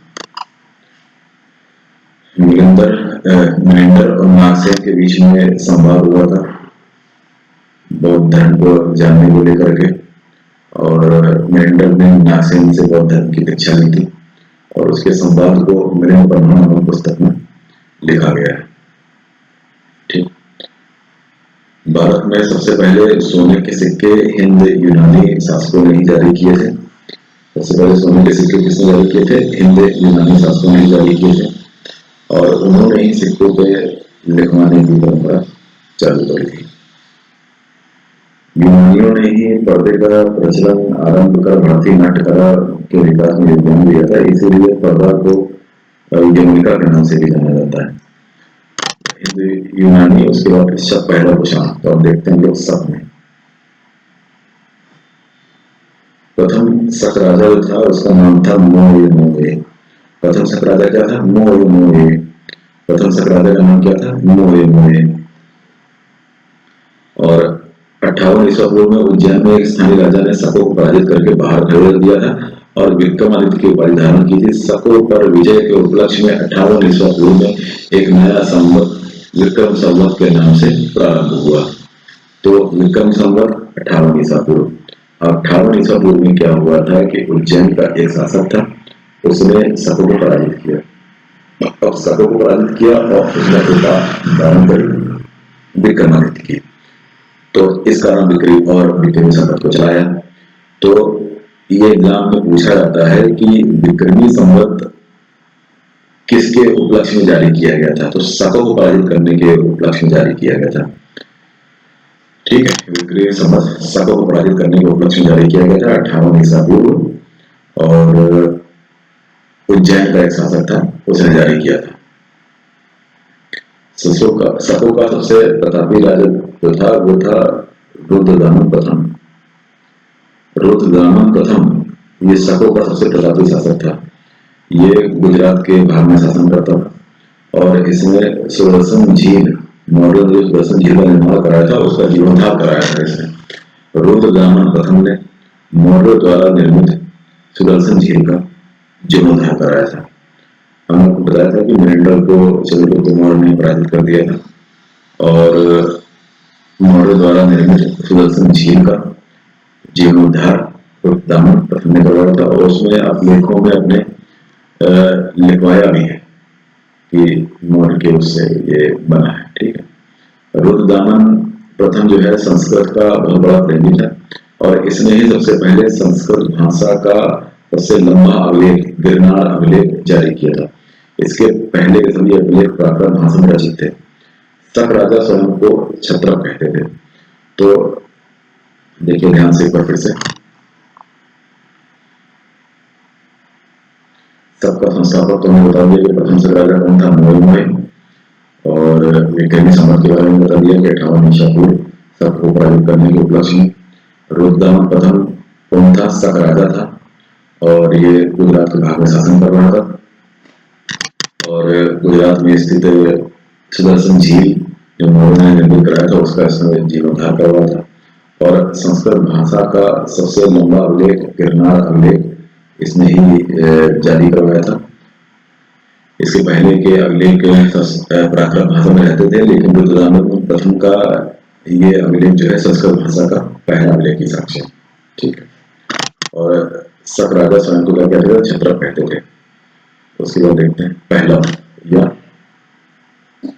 [SPEAKER 1] मेनेंडर और नागसेन के बीच में संवाद हुआ था बौद्ध धर्म को जानने को लेकर के, और मेनेंडर ने नागसेन से बौद्ध धर्म की दीक्षा ली थी, और उसके संवाद को मिलिंद ब्रह्मण नामक पुस्तक में लिखा गया है। ठीक, भारत में सबसे पहले सोने के सिक्के हिंद यूनानी शासकों ने ही जारी किए थे। सबसे पहले सोने के सिक्के किसने जारी किए थे? हिंद यूनानी शासकों ने ही जारी किए थे, और उन्होंने ही सिक्कों पे लिखवाने की परंपरा चालू करी थी। यूनानियों ने ही पर्दे का प्रचलन आरंभ कर भारतीय नाट्य कला के विकास में योगदान दिया था, इसीलिए पर्दा को यवनिका के नाम से भी जाना जाता है। हिंद यूनानी, उसके बाद शक पहला कुशाण। तो अब देखते हैं लोग शक में। प्रथम शक राजा जो था उसका नाम था मोये। प्रथम शक राजा क्या था? मोये। प्रथम शक राजा का नाम क्या था? मोये। और 58 ईस्वी पूर्व में उज्जैन में एक स्थानीय राजा ने शकों को पराजित करके बाहर खड़े दिया था, और विक्रमादित्य की उपाधि धारण की थी। शकों पर विजय के उपलक्ष्य में 58 ईस्वी पूर्व में एक नया संवत विक्रम संवत के नाम से प्रारंभ हुआ। तो विक्रम संवत 58 ईसा पूर्व। 58 ईसा पूर्व में क्या हुआ था कि उज्जैन का एक शासक था, उसने शकों को पराजित किया। अब शकों को पराजित किया और उसने कृपा धारण करी विक्रमादित्य की। तो इस कारण विक्रमी संवत को चलाया। तो ये एग्जाम में पूछा जाता है कि विक्रमी संवत किसके उपलक्ष्य में जारी किया गया था? तो शकों को पराजित करने के उपलक्ष्य में जारी किया गया था। ठीक है, विक्रमी संवत शकों को पराजित करने के उपलक्ष्य में जारी किया गया था 58 ईसा पूर्व, और उज्जैन का एक शासक था, उसने जारी किया था। शकों का सबसे प्रतापी राजा जो था वो था रुद्रदामन प्रथम। रुद्रदामन प्रथम ये शकों का सबसे प्रतापी शासक था। ये गुजरात के भाग में शासन करता था, और इसने सुदर्शन झील, मॉडर्न जो सुदर्शन झील का निर्माण कराया था उसका जीर्णोद्धार कराया था इसने। रुद्रदामन प्रथम ने मौर्य द्वारा निर्मित सुदर्शन झील का जीर्णोद्धार कराया था। हमने आपको बताया था कि मेनेंडर को चंद्रगुप्त मौर्य ने पराजित कर दिया था, और मौर्य द्वारा निर्मित सुदर्शन झील का जीर्णोद्धार रुद्रदामन प्रथम ने करवाया था, और उसमें आप लेखों में अपने लिखवाया भी है कि मौर्य के उससे ये बना है। ठीक है, रुद्रदामन प्रथम जो है संस्कृत का बहुत बड़ा प्रेमी था, और इसने ही सबसे पहले संस्कृत भाषा का सबसे लंबा अभिलेख गिरनार अभिलेख जारी किया था। इसके पहले के सभी अभिलेख प्राकृत भाषा में रचित थे। शक राजा स्वयं को क्षत्रप कहते थे। तो देखिए ध्यान से एक बार फिर से, सबका संस्थापक तो बता दिया कि प्रथम शक राजा कौन था? मोये। और विक्रमी संवत के बारे में बता दिया कि 58 ईसा पूर्व शक को पराजित करने के उपलक्ष्य में। रुद्रदामन प्रथम कौन था? शक राजा था, और ये गुजरात के भाग में शासन कर रहा था, और गुजरात में स्थित सुदर्शन झील जो मौर्य ने निर्मित कराया था उसका इसने जीर्णोद्धार करवाया था। और संस्कृत भाषा का सबसे लंबा अभिलेख गिरनार अभिलेख इसने ही जारी करवाया था। इसके पहले के अभिलेख प्राकृत भाषा में रहते थे, लेकिन रुद्रदामन प्रथम का ये अभिलेख जो है संस्कृत भाषा का पहला अभिलेख की साक्ष्य। ठीक है, और शक राजा स्वयं को क्या कहते थे? क्षत्रप कहते थे। उसके बाद देखते हैं पहला या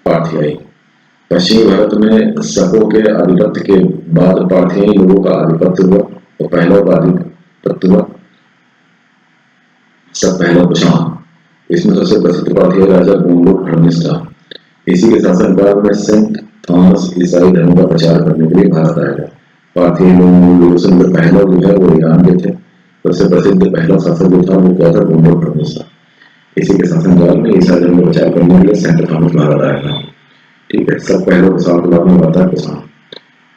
[SPEAKER 1] पाठ्यायी। पश्चिमी भारत में शकों के आधिपत्य के बाद पाठ्यायी लोगों का आधिपत्य हुआ और पहला का आधिपत्य हुआ सब पहला कुषाण। इसमें सबसे प्रसिद्ध पाठ्यायी राजा गुंगुट हर्निस था। इसी के शासनकाल में सेंट थॉमस ईसाई धर्म का प्रचार करने के लिए भारत आया था। पाठ्यायी लोग मूल रूप से उनका पहला जो है वो ईरान के थे। सबसे प्रसिद्ध पहला शासक जो था वो क्या था? गुंगुट हर्निस था। इसी के शासनकाल में ईसाई धर्म का प्रचार करने के लिए सेंट थॉमस भारत आया था। ठीक है, सब पहले कुषाण के बाद में आता है कुषाण।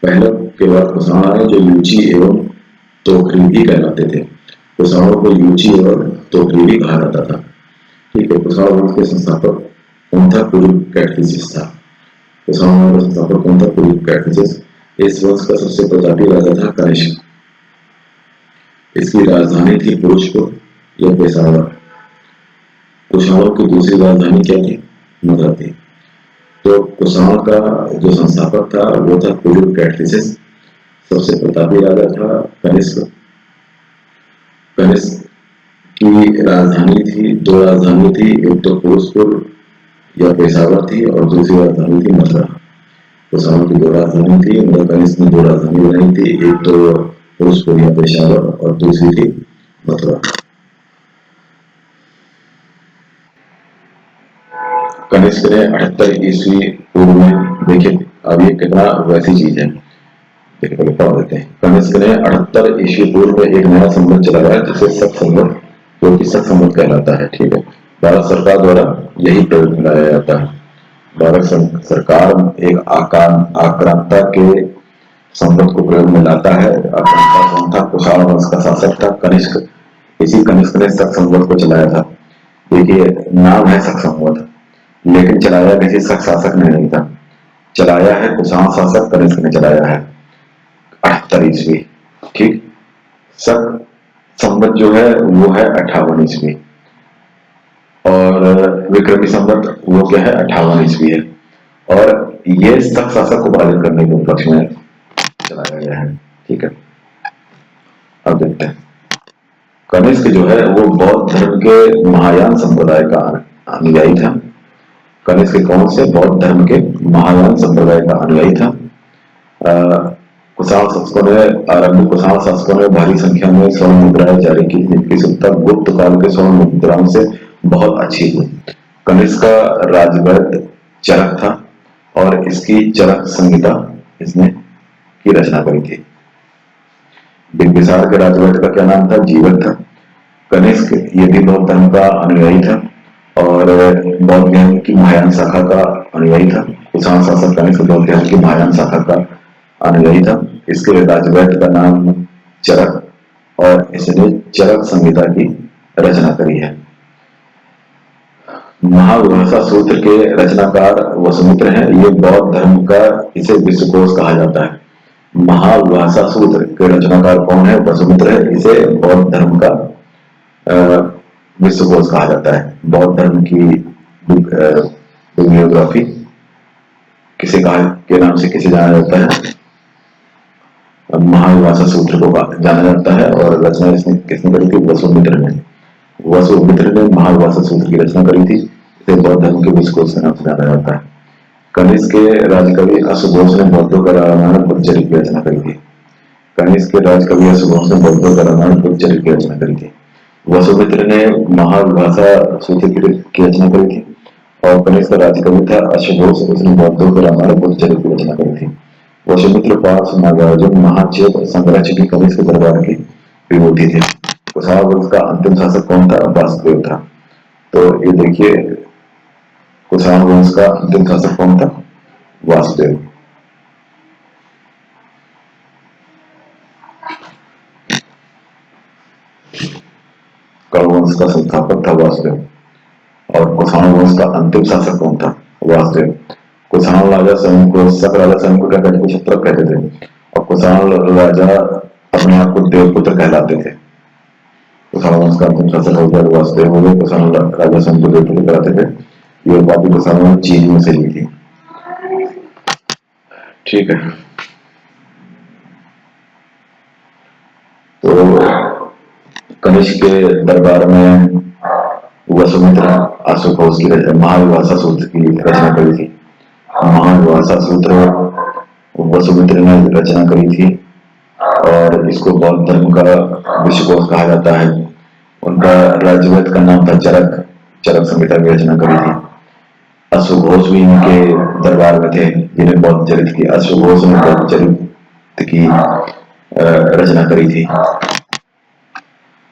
[SPEAKER 1] पहले के बाद कुषाण आए जो यूची एवं तोखरीबी कहलाते थे। कुषाणों को यूची एवं तोखरीबी कहा जाता था। ठीक है, कुषाण वंश के संस्थापक कौन था? कुरुप कैटफिसिस था। कुषाण वंश का संस्थापक कौन था? कुरुप कैटफिसिस। इस वंश का सबसे प्रतापी राजा था कनिष्क। इसकी राजधानी थी पुरुषपुर या पेशावर। कुषाणों की दूसरी राजधानी क्या थी? मगध थी। तो कुषाण का जो संस्थापक था वो था कुरुप कैटफिसिस। सबसे प्रतापी राजा था कनिष्क। कनिष्क की राजधानी थी, दो राजधानी थी, एक तो फिरोजपुर या पेशावर थी और दूसरी राजधानी थी मथुरा। कुषाणों की दो राजधानी थी, मतलब कनिष्क ने दो राजधानी बनाई थी, एक तो फिरोजपुर या पेशावर और दूसरी थी मथुरा। कनिष्क ने 78 ईस्वी पूर्व में, देखिए अब ये कितना वैसी चीज है, देखिए पहले पढ़ देते हैं। कनिष्क ने 78 ईस्वी पूर्व में एक नया संवत चलाया जिसे शक संवत, जो कि शक संवत कहलाता है। ठीक है, भारत सरकार द्वारा यही प्रयोग में लाया जाता है। भारत सरकार एक आक्रांता के संवत को प्रयोग में लाता है। आक्रांता कौन था? कुषाण वंश का शासक था कनिष्क। इसी कनिष्क ने शक संवत को चलाया था। देखिए नाम है शक संवत, लेकिन चलाया किसी शक शासक ने नहीं था, चलाया है कुषाण शासक कनिष्क ने चलाया है 78 ईस्वी। ठीक, शक संवत जो है वो है 58 ईस्वी और विक्रमी संवत वो क्या है? 58 ईस्वी है। और ये शक शासक को पराजित करने के उपलक्ष्य में चलाया गया है। ठीक है, अब देखते हैं। कनिष्क जो है वो बौद्ध धर्म के महायान संप्रदाय का अनुयायी था। कनिष्क कौन से? बौद्ध धर्म के महायान संप्रदाय का अनुयायी था। कुषाण शासकों ने आरंभिक कुषाण शासकों ने भारी संख्या में स्वर्ण मुद्राएं जारी की, जिनकी सत्ता गुप्त काल के स्वर्ण मुद्राओं से बहुत अच्छी थी। कनिष्क का राजवैद्य चरक था और इसकी चरक संहिता इसने की रचना करी थी। बिंबिसार के राजवैद्य का क्या नाम था? जीवक था। कनिष्क ये भी बौद्ध धर्म का अनुयायी था और बौद्ध धर्म की महायान शाखा का अनुयायी था। कुषाण शासक कनिष्क बौद्ध धर्म की महायान शाखा का अनुयायी था। इसके राजवैद्य का नाम चरक और इसने चरक संहिता की रचना करी है। महाविभाषा सूत्र के रचनाकार वसुमित्र हैं। ये बौद्ध धर्म का, इसे विश्वकोश कहा जाता है। महाविभाषा सूत्र के रचनाकार कौन है? वसुमित्र है। इसे बौद्ध धर्म का विश्वकोश कहा जाता है। बौद्ध धर्म की बिब्लियोग्राफी किसे कहा के नाम से किसे जाना जाता है? महाविभाषा सूत्र को जाना जाता है और रचना इसने किसने करी थी? वसुमित्र ने। वसुमित्र ने महाविभाषा सूत्र की रचना करी थी। इसे बौद्ध धर्म के विश्वकोश के नाम से जाना जाता है। कनिष्क के राजकवि अश्वघोष ने बौद्धों का रामायण बुद्धचरित की रचना करी थी। कनिष्क के राजकवि अश्वघोष ने बौद्धों का रामायण बुद्धचरित की रचना करी थी। वसुमित्र ने महाविभाषा सूत्र की रचना करी थी और कनिष्क का राजकवि था अश्वघोष, उसने बौद्धों का रामायण बुद्धचरित की रचना करी थी। वसुमित्र पार्श्व नागार्जुन महाचेत संरक्षक की कनिष्क दरबार की विभूति थे। कुषाण वंश का अंतिम शासक कौन था? वासुदेव था। तो ये देखिए कुषाण वंश का अंतिम शासक कौन था? वासुदेव। कर्ण वंश का संस्थापक था वासुदेव और कुषाण वंश का अंतिम शासक कौन था? वासुदेव। कुषाण राजा स्वयं को, शक राजा स्वयं को क्या कहते थे? क्षत्रप कहते थे और कुषाण राजा अपने आप को देवपुत्र कहलाते थे। कुषाण वंश का अंतिम शासक हो गया वासुदेव हो गए। कुषाण राजा स्वयं को देवपुत्र कहलाते थे। ये उपाधि कुषाण ने चीन में से ली थी। ठीक है, तो महेश के दरबार में वसुमित्र आशुतोष की महाविभाषा सूत्र की रचना करी थी। महाविभाषा सूत्र वसुमित्र ने रचना करी थी और इसको बौद्ध धर्म का विश्वकोश कहा जाता है। उनका राज्यवेद का नाम था चरक। चरक संहिता की रचना करी थी। अश्वघोष भी इनके दरबार में थे जिन्हें बौद्ध चरित्र की अश्वघोष ने बौद्ध चरित्र की रचना करी थी।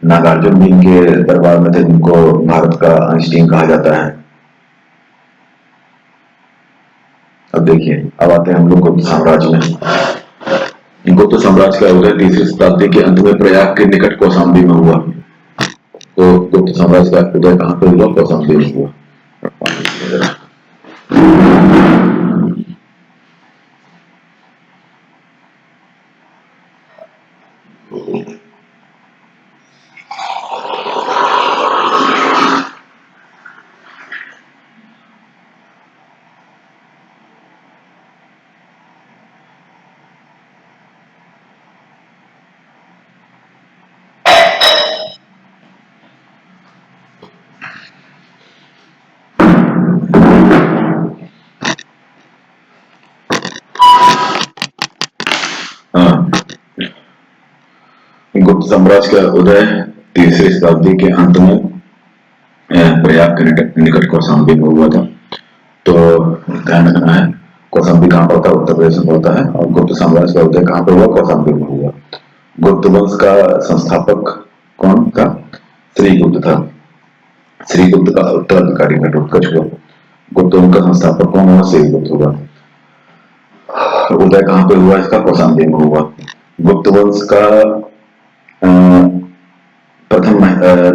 [SPEAKER 1] नागार्जुन भी इनके दरबार में थे जिनको भारत का आइंस्टीन कहा जाता है। अब देखिए, अब आते हैं हम लोग गुप्त साम्राज्य में। गुप्त साम्राज्य का उदय तीसरी शताब्दी के अंत में प्रयाग के निकट कौशाम्बी में हुआ। तो गुप्त साम्राज्य का उदय कहां पर हुआ? कौशाम्बी में हुआ। गुप्त साम्राज्य का उदय तीसरी शताब्दी के अंत में प्रयाग के निकट कौशाम्बी में हुआ था। तो ध्यान रखना है, कौशाम्बी कहाँ पड़ता है? उत्तर प्रदेश में पड़ता है। और गुप्त साम्राज्य का उदय कहाँ पर हुआ? कौशाम्बी में हुआ। गुप्त वंश का संस्थापक कौन था? श्रीगुप्त था। श्रीगुप्त का उत्तराधिकारी घटोत्कच हुआ। गुप्त वंश का संस्थापक कौन हुआ? श्रीगुप्त हुआ। उदय कहाँ पे हुआ इसका? कौशाम्बी में हुआ। गुप्त वंश का प्रथम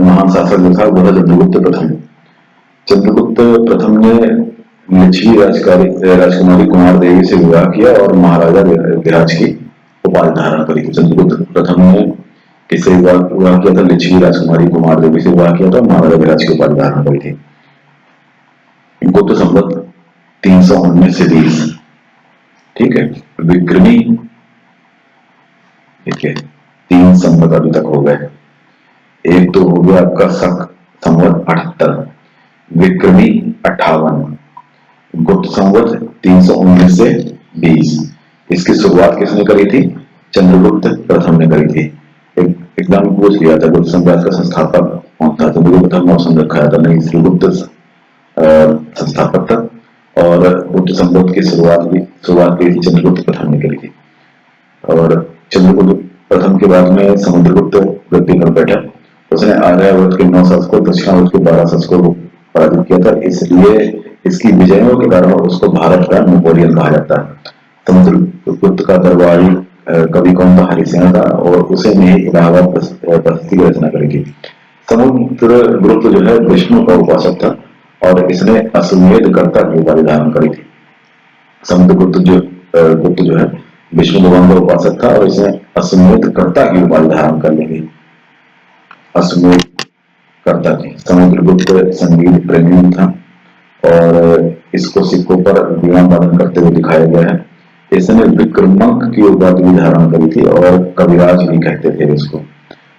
[SPEAKER 1] महान शासक जो था वो था चंद्रगुप्त प्रथम। चंद्रगुप्त प्रथम ने लिच्छवी राजकुमारी कुमार देवी से विवाह किया और महाराजा विराज की उपाधि धारण करी थी। चंद्रगुप्त प्रथम ने किससे विवाह किया था? लिच्छवी राजकुमारी कुमार देवी से विवाह किया था, महाराजा विराज की उपाधि धारण करी थी। गुप्त संवत 319 से 20, ठीक है। विक्रमी, ठीक है, 3 संवत अभी तक हो गए। एक तो हो गया आपका संवत 78, विक्रमी 58, गुप्त संवत 319 से 20। इसकी शुरुआत किसने करी थी? चंद्रगुप्त प्रथम ने करी थी। एकदम पूछ लिया था गुप्त साम्राज्य का संस्थापक कौन था? चंद्रगुप्त प्रथम ऑप्शन रखा था, नहीं, श्रीगुप्त संस्थापक था। और गुप्त संवत की शुरुआत की थी चंद्रगुप्त प्रथम ने करी थी। और चंद्रगुप्त प्रथम के बाद में समुद्रगुप्त गद्दी पर बैठा। उसने आर्यावर्त के 9 शासकों, दक्षिणावर्त के 12 शासकों को पराजित किया था। इसलिए इसकी विजयों के कारण उसको भारत का नेपोलियन कहा जाता है। समुद्रगुप्त का दरबारी कवि कौन था? हरिसेन था और उसे ने इलाहाबाद प्रशस्ति की रचना करी थी। समुद्रगुप्त जो है विष्णु का उपासक था और इसने अश्वमेध कर्ता की उपाधि धारण करी थी। समुद्रगुप्त गुप्त जो है विष्णु भगवान का उपासक था और इसने अश्वमेध कर्ता की उपाधि धारण कर ली थी। अश्वमेध कर्ता की। समुद्रगुप्त संगीत प्रेमी था और इसको सिक्कों पर वीणा वादन करते हुए दिखाया गया है। इसने विक्रमांक की उपाधि भी धारण करी थी और कविराज भी कहते थे इसको।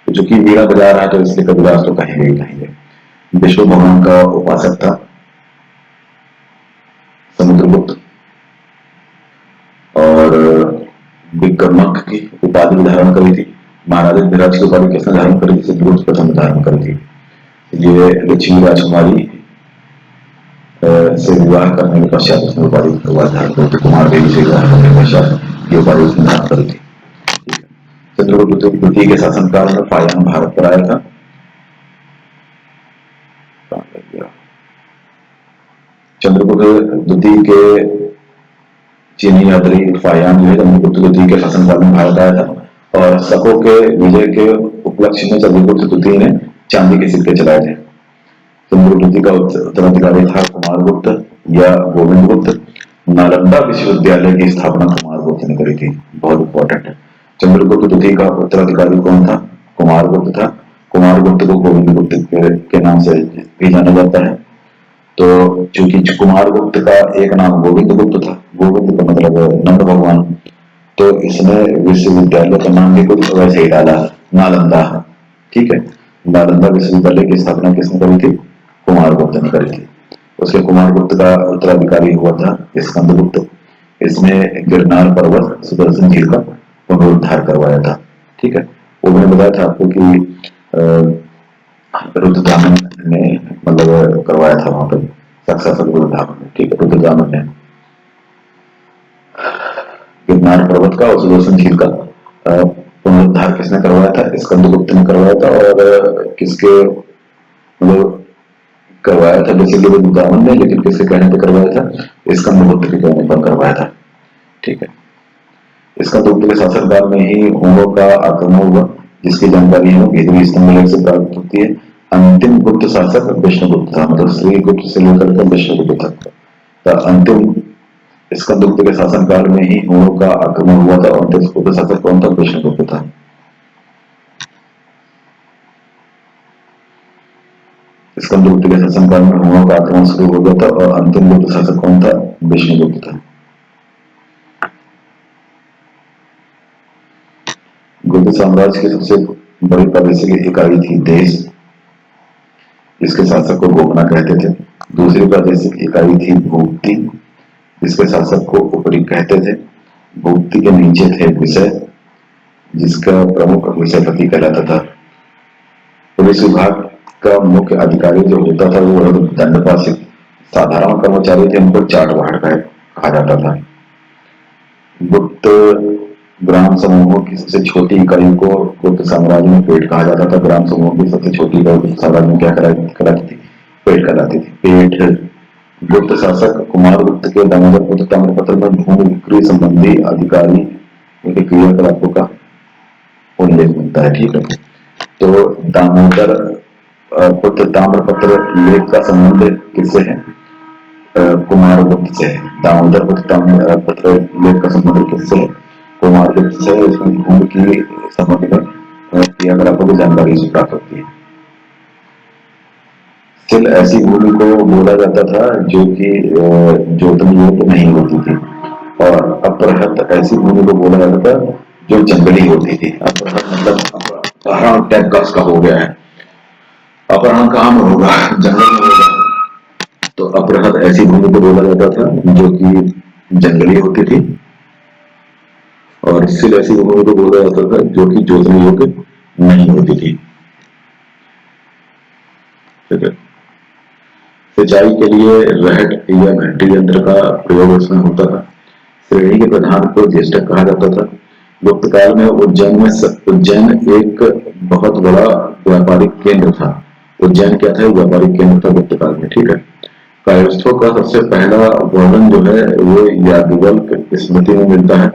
[SPEAKER 1] जो कि वीणा बजा रहा है तो इसलिए कविराज तो कहेंगे ही कहेंगे। विष्णु भगवान का उपासक था समुद्रगुप्त और विक्रमांक की उपाधि भी धारण करी थी। महाराजा विराज की उपाधि किसने धारण करी थी? चंद्रगुप्त प्रथम धारण करी थी। ये लक्ष्मी राजकुमारी से विवाह करने के पश्चात उसने उपाधि धारण करी थी। कुमार देवी से विवाह करने के पश्चात ये उपाधि उसने धारण करी थी। चंद्रगुप्त द्वितीय के शासनकाल में फायान भारत पर आया था। चंद्रगुप्त द्वितीय के चीनी यात्री फायान जो है चंद्रगुप्त द्वितीय के शासनकाल में भारत आया था और शकों के विजय के उपलक्ष्य में चंद्रगुप्त द्वितीय ने चांदी के सिक्के चलाए थे। चंद्रगुप्त द्वितीय का उत्तराधिकारी था कुमारगुप्त या गोविंदगुप्त। नालंदा विश्वविद्यालय की स्थापना कुमारगुप्त ने करी थी। बहुत इंपॉर्टेंट है। चंद्रगुप्त द्वितीय का उत्तराधिकारी कौन था? कुमारगुप्त था। कुमारगुप्त को गोविंदगुप्त के नाम से भी जाना जाता है। तो चूंकि कुमारगुप्त का एक नाम गोविंदगुप्त था, गोविंद का मतलब नंद भगवान, तो इसने विश्वविद्यालय का नाम भी कुछ वैसे ही डाला, नालंदा, ठीक है। नालंदा विश्वविद्यालय की स्थापना किसने करी थी? कुमारगुप्त ने करी थी। उसके कुमारगुप्त का उत्तराधिकारी हुआ था स्कंदगुप्त। इसने गिरनार पर्वत, सुदर्शन झील का पुनरुद्धार करवाया था। ठीक है, वो मैंने बताया था आपको कि रुद्रदामन ने मतलब करवाया था वहां पर सक्सेसफुल रुद्रदामन ने। ठीक है, रुद्रदामन ने गिरनार पर्वत का और सुदर्शन झील का पुनरुद्धार किसने करवाया था? स्कंदगुप्त ने करवाया था। और किसके मतलब करवाया था? बेसिकली रुद्रदामन ने, लेकिन किसके कहने पर करवाया था? स्कंदगुप्त के कहने पर करवाया था। ठीक है, स्कंदगुप्त के शासनकाल में ही हुओं का आक्रमण हुआ, जिसकी जानकारी हमें भेदवी स्तंभ से प्राप्त होती है। अंतिम गुप्त शासक विष्णुगुप्त था, मतलब श्रीगुप्त से लेकर के विष्णुगुप्त तक का अंतिम स्कंदगुप्त के शासनकाल में ही हुओं का आक्रमण हुआ था। और अंतिम गुप्त शासक कौन था? विष्णुगुप्त था। स्कंदगुप्त के शासनकाल में हुओं का आक्रमण शुरू हो गया था और अंतिम गुप्त शासक कौन था? विष्णुगुप्त था। गुप्त साम्राज्य की सबसे बड़ी प्रादेशिक इकाई थी देश, जिसके शासक को गोपना कहते थे। दूसरी प्रादेशिक इकाई थी भूपति, जिसके शासक को उपरी कहते थे। भूपति के नीचे थे विषय, जिसका प्रमुख विषयपति कहलाता था। पुलिस विभाग का मुख्य अधिकारी जो होता था वो दंडपाल। साधारण कर्मचारी थे, उनको चाटवाड़ कहा जाता था। गुप्त ग्राम समूहों की सबसे छोटी इकाई को गुप्त साम्राज्य में पेट कहा जाता था। ग्राम समूह की सबसे छोटी इकाई गुप्त साम्राज्य में क्या कहलाती थी? पेट कहलाती थी। पेट। गुप्त शासक कुमारगुप्त के दामोदर पुत्र ताम्रपत्र में भूमि बिक्री संबंधी अधिकारी उनके क्रियाकलापों का उल्लेख मिलता है। ठीक है, तो दामोदर पुत्र ताम्रपत्र लेख का संबंध किससे है? कुमारगुप्त से। दामोदर पुत्र लेख का संबंध किससे है? कुमारगुप्त से। इसमें भूमि की संबंध में क्रियाकलापों की जानकारी से प्राप्त होती है। सिल ऐसी भूमि को बोला जाता था जो कि जोतने योग्य नहीं होती थी। और अपहृत ऐसी भूमि को बोला जाता था जो जंगली होती थी। अपहृत मतलब अपहरण टाइप का उसका हो गया है। अपहरण कहाँ में होगा? जंगल में होगा। तो अपहृत ऐसी भूमि को बोला जाता था जो कि जंगली होती थी। और सिल ऐसी भूमि को बोला जाता था जो कि जोतने योग्य नहीं होती थी। ठीक है, सिंचाई के लिए रहट या घंटी यंत्र का प्रयोग उसमें होता था। श्रेणी के प्रधान को ज्येष्ठक कहा जाता था। गुप्त काल में उज्जैन एक बहुत बड़ा व्यापारिक केंद्र था। उज्जैन क्या था? व्यापारिक केंद्र था गुप्त काल में। ठीक है, कायस्थों का सबसे पहला वर्णन जो है वो याज्ञवल्क्य स्मृति में मिलता है।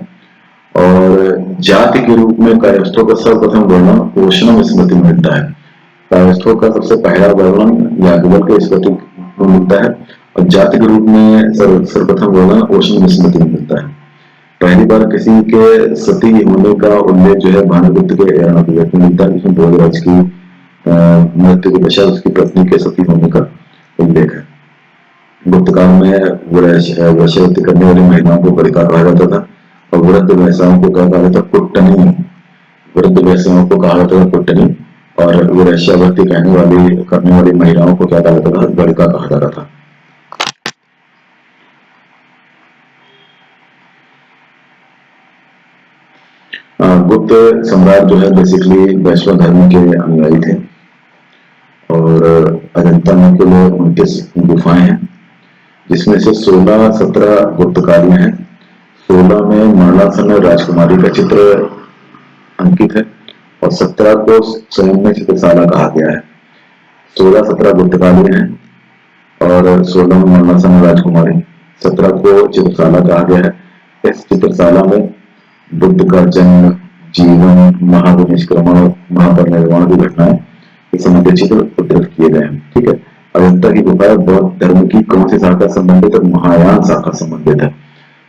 [SPEAKER 1] और जाति के रूप में कायस्थों का सर्वप्रथम वर्णन ओशनम स्मृति में मिलता है। कायस्थों का सबसे पहला वर्णन याज्ञवल्क्य स्मृति में मिलता है और जाति के रूप में सर्वप्रथम वर्णन ओशनम स्मृति में मिलता है। पहली बार किसी के सती होने का उल्लेख जो है भानुगुप्त के अभिव्यक्ति में मिलता है, जिसमें भोजराज की मृत्यु के पश्चात उसकी पत्नी के सती होने का उल्लेख है। गुप्त काल में वैश्यवृत्ति करने वाली महिलाओं को बलिका कहा जाता था और वृद्ध वैश्याओं को क्या कहा जाता? कुट्टनी। वृद्ध वैश्याओं को कहा जाता था कुट्टनी। और वैश्यावृत्ति करने वाली महिलाओं को क्या कहा जाता था? बलिका कहा जाता था। गुप्त सम्राट जो है बेसिकली वैष्णव धर्म के अनुयायी थे। और अजंता में कुल 29 गुफाएं हैं, जिसमें से 16-17 गुप्तकालीन है। 16 में मरणासन राजकुमारी का चित्र अंकित है और 17 को स्वयं में चित्रशाला कहा गया है। 16-17 गुप्तकालीन है और 16 में मरणासन राजकुमारी, 17 को चित्रशाला कहा गया है। इस चित्रशाला में बुद्ध का जन्म, जीवन, महाविनिष्क्रमण, महापरिनिर्वाण की घटनाएं इस संबंधित चित्र उद्धृत किए गए हैं। ठीक है, अजंता की गुफाएं बौद्ध धर्म की कौन सी शाखा संबंधित है? महायान शाखा संबंधित है।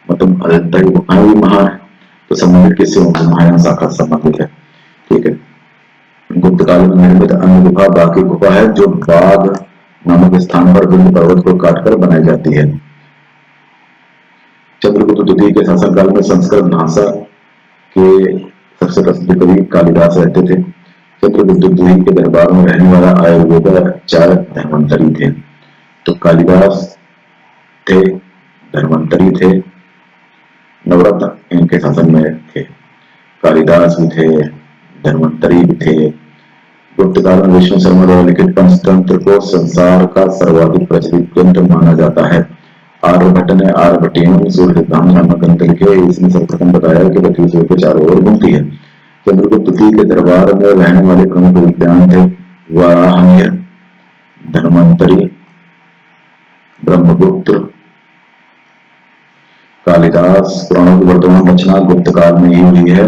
[SPEAKER 1] मतलब अजंता की गुफाएं भी महान है, तो संबंधित किससे होंगे? महायान शाखा संबंधित है। ठीक है, गुप्त काल में निर्मित अन्य गुफा बाकी गुफा है जो बाघ नामक स्थान पर विंध्य पर्वत को काटकर बनाई जाती है। चंद्रगुप्त द्वितीय के शासनकाल में संस्कृत भाषा के सबसे प्रसिद्ध कवि कालिदास रहते थे। चित्रगुप्त द्वितीय के दरबार में रहने वाला आयुर्वेदाचार्य धन्वंतरी थे। तो कालिदास थे, धन्वंतरी थे, नवरत्न इनके शासन में थे। कालिदास भी थे, धन्वंतरी भी थे। गुप्त काल में विष्णु शर्मा द्वारा लिखित पंचतंत्र को संसार का सर्वाधिक प्रचलित ग्रंथ माना जाता है। आर्यभट्ट ने आर्यभट्टियम सूर्य सिद्धांत नामक ग्रंथ लिखे। इसने सर्वप्रथम बताया कि पृथ्वी सूर्य के चारों ओर घूमती है। चंद्रगुप्त द्वितीय के दरबार में रहने वाले प्रमुख विद्वान थे वाराहमिहिर, धन्वंतरी, ब्रह्मगुप्त, कालिदास। पुराणों की वर्तमान रचना गुप्त काल में ही हुई है।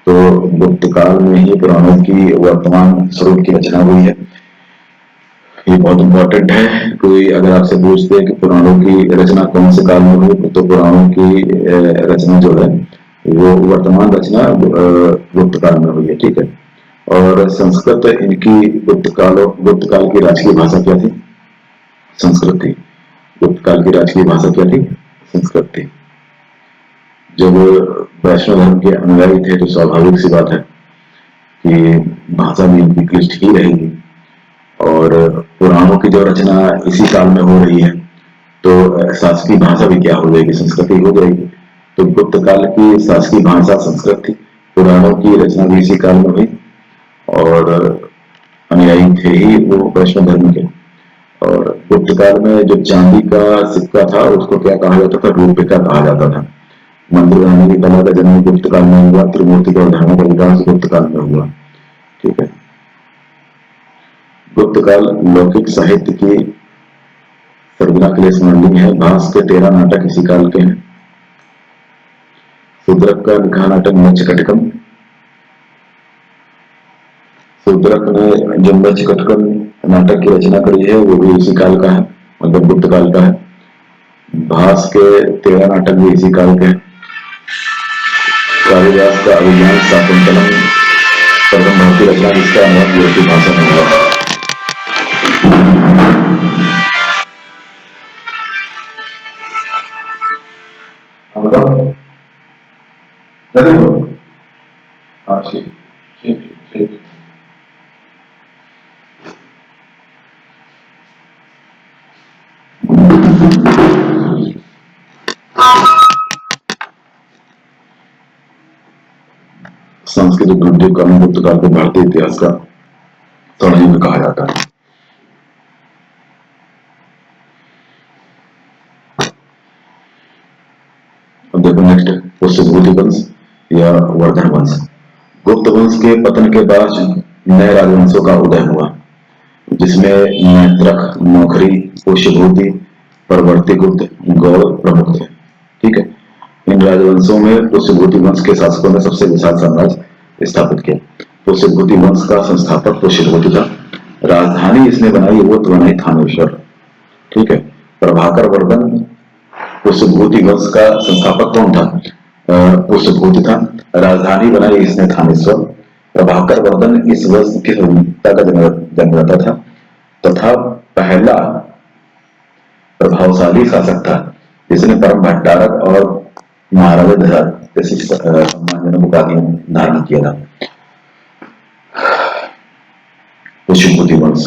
[SPEAKER 1] तो गुप्त काल में ही पुराणों की वर्तमान स्वरूप की रचना हुई है। ये बहुत इंपॉर्टेंट है। कोई अगर आपसे पूछते हैं कि पुराणों की रचना कौन से काल में हुई, तो पुराणों की रचना जो है वो वर्तमान रचना गुप्त काल में हुई है। ठीक है। और संस्कृत इनकी गुप्त काल की राजकीय भाषा क्या थी? संस्कृत थी। गुप्त काल की राजकीय भाषा क्या थी? संस्कृत थी। जब वैष्णव धर्म के अनुयायी थे तो स्वाभाविक सी बात है कि भाषा भी इनकी क्लिष्ट ही रहेगी। और पुराणों की जो रचना इसी काल में हो रही है तो शासकीय भाषा भी क्या हो जाएगी? संस्कृत ही हो जाएगी। तो गुप्त काल की शासकीय भाषा संस्कृत थी। पुराणों की रचना भी इसी काल में हुई और अनुयायी थे ही वो वैष्णव धर्म के। और गुप्त काल में जो चांदी का सिक्का था उसको क्या कहा जाता था? रूपिका कहा जाता था। मंदिर बनाने की कला का जन्म गुप्त काल में हुआ। त्रिमूर्ति का उदाहरण का विकास गुप्त काल में हुआ। ठीक है। गुप्त काल लौकिक साहित्य की सर्वना के लिए स्मरणीय है। भास के 13 नाटक इसी काल के हैं। शूद्रक का लिखा नाटक मृच्छकटिकम। शूद्रक ने जो मृच्छकटिकम नाटक की रचना करी है वो भी इसी काल का है, मतलब गुप्त काल का है। भास के 13 नाटक भी इसी काल के हैं। कालिदास का अभिज्ञान शाकुंतलम प्रथम भारतीय रचना जिसका अनुवाद यूरोपीय भाषा में हुआ। सांस्कृतिक उद्योग का गुप्त काल को भारतीय इतिहास का स्वर्णिम युग कहा जाता है। अब देखो नेक्स्ट, पुष्यभूति वंश या वर्धन वंश। गुप्त वंश के पतन के बाद नए राजवंशों का उदय हुआ जिसमें मैत्रक, मौखरी, पुष्यभूति, परवर्ती गुप्त, गौड़ प्रमुख थे। ठीक है। इन राजवंशों में पुष्यभूति वंश के शासकों ने सबसे विशाल साम्राज्य स्थापित किया। पुष्यभूति वंश का संस्थापक पुष्यभूति था। राजधानी इसने बनाई वो तो बनाई थानेश्वर। ठीक है। प्रभाकर वर्धन पुष्यभूति वंश का संस्थापक कौन था? पुष्यभूति था। राजधानी बनाई इसने थानेश्वर। प्रभाकर वर्धन इस वंश की स्वतंत्रता का जन्मदाता था तथा पहला प्रभावशाली शासक था जिसने परम भट्टारक और महाराजा जैसी सम्मानजनक उपाधियां धारण किया था। पुष्यभूति वंश,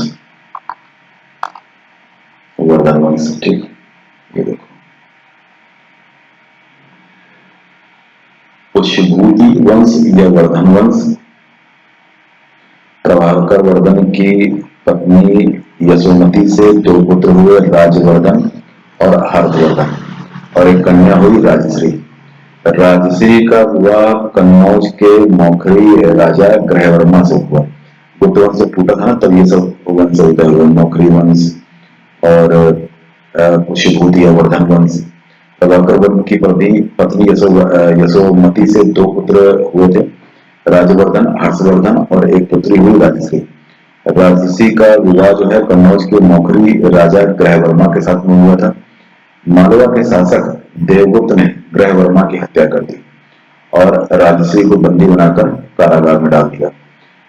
[SPEAKER 1] वर्धन वंश। ठीक, ये देखो पुष्यभूति वंश या वर्धन वंश। प्रभाकर वर्धन की पत्नी यशोमती से 2 पुत्र हुए, राजवर्धन और हर्षवर्धन, और एक कन्या हुई राजश्री। राजश्री का विवाह कन्नौज के मौखरी राजा ग्रहवर्मा से हुआ। गुप्त वंश से फूटा था तब ये सब वंश उदय हुए, मौखरी वंश और पुष्यभूति या वर्धन वंश। प्रभाकर वर्धन की पत्नी यशोमती से 2 पुत्र हुए थे, राजवर्धन, हर्षवर्धन, और एक पुत्री हुई राजश्री। राजश्री का विवाह जो है कन्नौज के मौखरी राजा ग्रहवर्मा के साथ में हुआ था। मालवा के शासक देवगुप्त ने ग्रहवर्मा की हत्या कर दी और राजश्री को बंदी बनाकर कारागार में डाल दिया।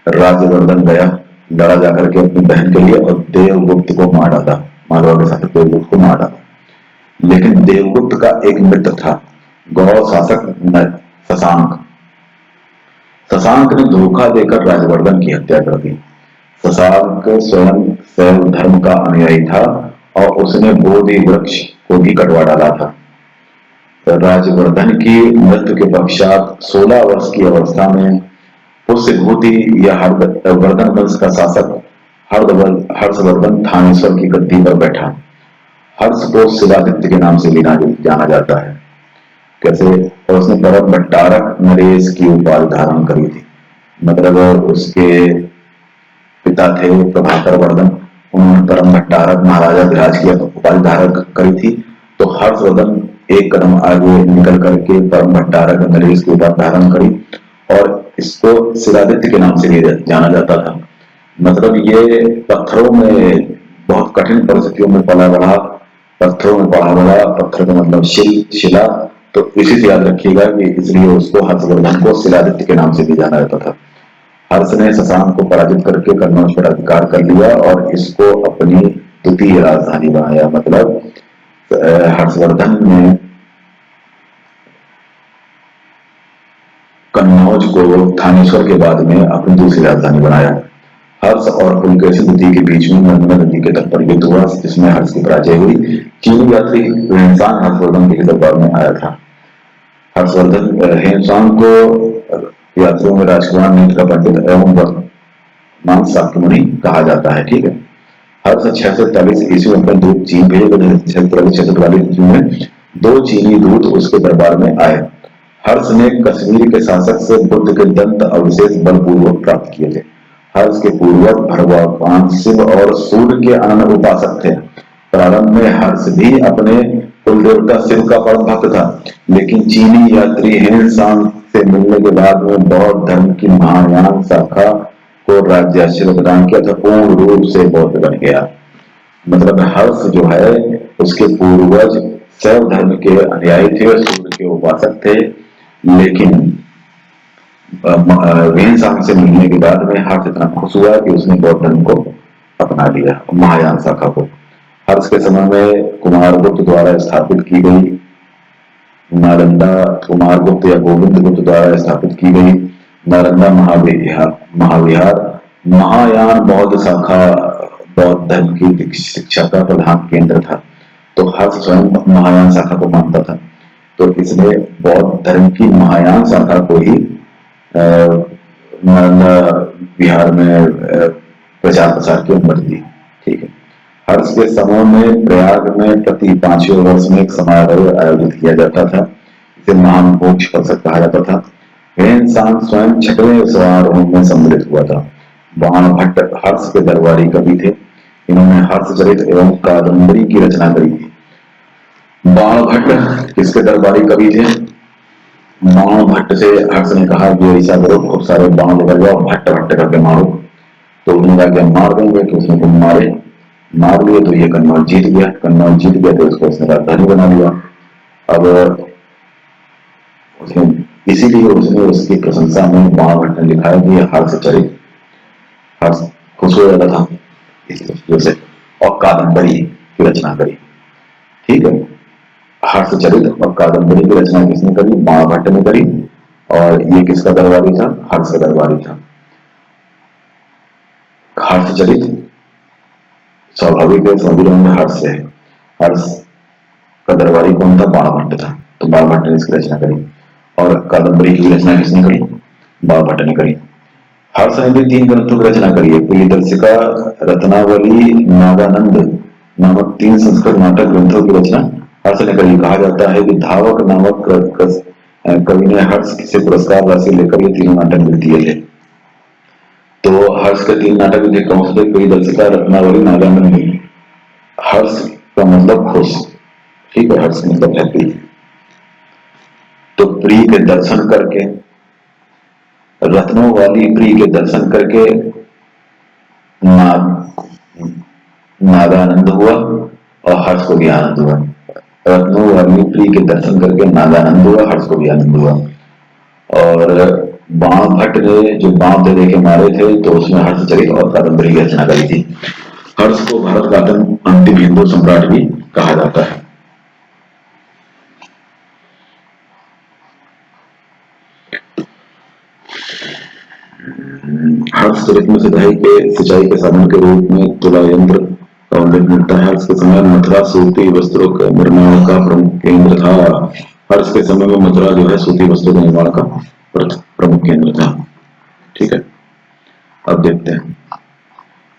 [SPEAKER 1] राजवर्धन गया, लड़ा जाकर के अपनी बहन के लिए और देवगुप्त को मार डाला। मालवा के शासक देवगुप्त को मार डाला। लेकिन देवगुप्त का एक मित्र था, गौ शासक शशांक। शशांक ने धोखा देकर राजवर्धन की हत्या कर दी। शशांक स्वयं शैव धर्म का अनुयायी था और उसने बोधि वृक्ष को भी कटवा डाला था। राजवर्धन की मृत्यु के पश्चात 16 वर्ष की अवस्था में पुष्यभूति या हर्षवर्धन वंश का शासक हर्षवर्धन थानेश्वर की गद्दी पर बैठा। हर्ष को शिलादित्य के नाम से भी जाना जाता है। कैसे? और उसने परम भट्टारक नरेश की उपाधि धारण करी थी। मतलब उसके पिता थे प्रभाकर वर्धन, उन्होंने परम भट्टारक महाराजा विराज की उपाधि धारण करी थी। तो हर्षवर्धन एक कदम आगे निकल करके परम भट्टारक नरेश की उपाधि धारण करी और इसको शिलादित्य के नाम से भी जाना जाता था। मतलब ये पत्थरों में बहुत कठिन परिस्थितियों में पला बढ़ा, पत्थरों में पला बढ़ा, पत्थर का मतलब शिला, तो इसी से याद रखिएगा कि इसलिए उसको हर्षवर्धन को शिलादित्य के नाम से भी जाना जाता था। हर्ष ने शशांक को पराजित करके कन्नौज पर अधिकार कर लिया और इसको अपनी द्वितीय राजधानी बनाया। मतलब हर्षवर्धन ने कन्नौज को थानेश्वर के बाद में अपनी दूसरी राजधानी बनाया। हर्ष और पुलकेशी नदी के बीच में नर्मदा नदी के तट पर युद्ध हुआ, जिसमें हर्ष की पराजय हुई। चीनी यात्री हेमसान हर्षवर्धन के दरबार में आया था। हर्षवर्धन हेमसान को यात्रियों में राजकुमार, नीति का पंडित एवं वर्तमान शाक्यमुनि कहा जाता है। ठीक है। हर्ष 643 ईस्वी में अपने दूत चीन भेजे। 643 ईस्वी में 2 चीनी दूत उसके दरबार में आए। हर्ष ने कश्मीर के शासक से बुद्ध के दंत अवशेष बलपूर्वक प्राप्त किए थे। हर्ष के पूर्वज भगवान शिव और सूर्य के अनन्य उपासक थे। प्रारंभ में हर्ष भी अपने कुल देवता शिव का परम भक्त था, लेकिन चीनी यात्री हेनसांग से मिलने के बाद में बौद्ध धर्म की महायान शाखा को राज्याभिषेक प्रदान किया था, पूर्ण रूप से बौद्ध बन गया। मतलब हर्ष जो है उसके पूर्वज शैव धर्म के अनुयायी थे, सूर्य के उपासक थे, लेकिन हेनसांग से मिलने के बाद में हर्ष इतना खुश हुआ कि उसने बौद्ध धर्म को अपना लिया, महायान शाखा को। हर्ष के समय में कुमारगुप्त द्वारा स्थापित की गई नालंदा, कुमारगुप्त या गोविंद गुप्त द्वारा स्थापित की गई नालंदा महाविहार महायान बौद्ध शाखा बौद्ध धर्म की शिक्षा का प्रधान केंद्र था। तो हर्ष स्वयं महायान शाखा को मानता था, तो इसने बौद्ध धर्म की महायान शाखा को ही नालंदा बिहार में प्रचार प्रसार की अनुमति दी। ठीक है। हर्ष के समय में प्रयाग में प्रति 5वें वर्ष में एक समारोह आयोजित किया जाता था, इसे महामोक्ष पर्षद कहा जाता था। हेनसांग स्वयं 6वें समारोह में सम्मिलित हुआ था। बाणभट्ट हर्ष के दरबारी कवि थे। इन्होंने हर्षचरित एवं कादम्बरी की रचना करी थी। बाणभट्ट किसके दरबारी कवि थे? बाणभट्ट से हर्ष ने कहा कि ऐसा करो, खूब सारे बाण लेकर जाओ, भट्ट भट्ट करके मारो। तो उन्होंने कहा कि हम मार देंगे, कि उसने तुम मारे, मार लिए तो ये कन्नौज जीत गया। कन्नौज जीत गया तो उसको उसने राजधानी बना लिया। अब उसने इसीलिए उसने उसकी प्रशंसा में बाणभट्ट ने लिखा है कि हर्षचरित, हर्ष खुश हो जाता था इससे, और कादम्बरी की रचना करी। ठीक है। हर्षचरित और कादम्बरी की रचना किसने करी? बाणभट्ट ने करी। और ये किसका दरबारी था? हर्ष का दरबारी था। हर्षचरित स्वाभाविक है, सभी लोगों में हर्ष है। हर्ष का दरबारी कौन था? बाणभट्ट था। तो बाणभट्ट ने इसकी रचना करी। और कादम्बरी की रचना किसने करी? बाणभट्ट ने करी। हर्ष ने भी 3 ग्रंथों की रचना करी है। प्रियदर्शिका, रत्नावली, नागानंद नामक 3 संस्कृत नाटक ग्रंथों की रचना हर्ष ने करी। कहा जाता है कि धावक नामक कवि ने हर्ष से पुरस्कार राशि लेकर ये 3 नाटक लिख दिए थे। तो हर्ष के 3 नाटक थे, कौन से? प्रियदर्शिका, रत्नावली, नागानंद। हर्ष का मतलब खुश। ठीक है। हर्ष का मतलब हैप्पी। तो प्रिय के दर्शन करके, रत्नों वाली प्रिय के दर्शन करके नागानंद हुआ और हर्ष को भी आनंद हुआ। रत्नों वाली प्रिय के दर्शन करके नागानंद हुआ, हर्ष को भी आनंद हुआ। और बाणभट्ट ने जो बाण दे के मारे थे, तो उसमें हर्षचरित और कादम्बरी की रचना करी थी। हर्ष को भारत का अंतिम हिंदू सम्राट भी कहा जाता है। हर्ष चरित में सिंचाई के साधन के रूप में तुला यंत्र का उल्लेख मिलता है। हर्ष के समय मथुरा सूती वस्त्रों के निर्माण का प्रमुख केंद्र था। हर्ष के समय में मथुरा जो है सूती वस्त्रों के निर्माण का प्रमुख केंद्र था। ठीक है, अब देखते हैं।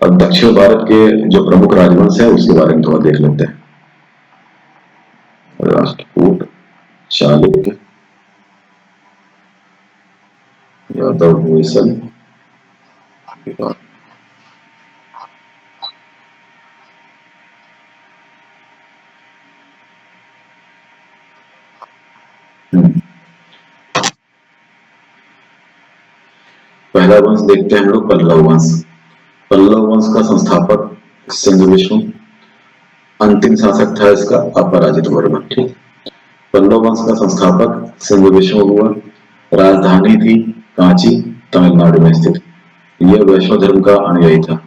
[SPEAKER 1] अब दक्षिण भारत के जो प्रमुख राजवंश है उसके बारे में थोड़ा देख लेते हैं। राष्ट्रकूट, चालुक्य, यादव, होयसल, पहला वंश देखते हैं हम लोग, पल्लव वंश। पल्लव वंश का संस्थापक सिंधु विष्णु, अंतिम शासक था इसका अपराजित वर्मन। ठीक, पल्लव वंश का संस्थापक सिंधु विष्णु हुआ। राजधानी थी कांची, तमिलनाडु में स्थित। यह वैष्णव धर्म का अनुयायी था।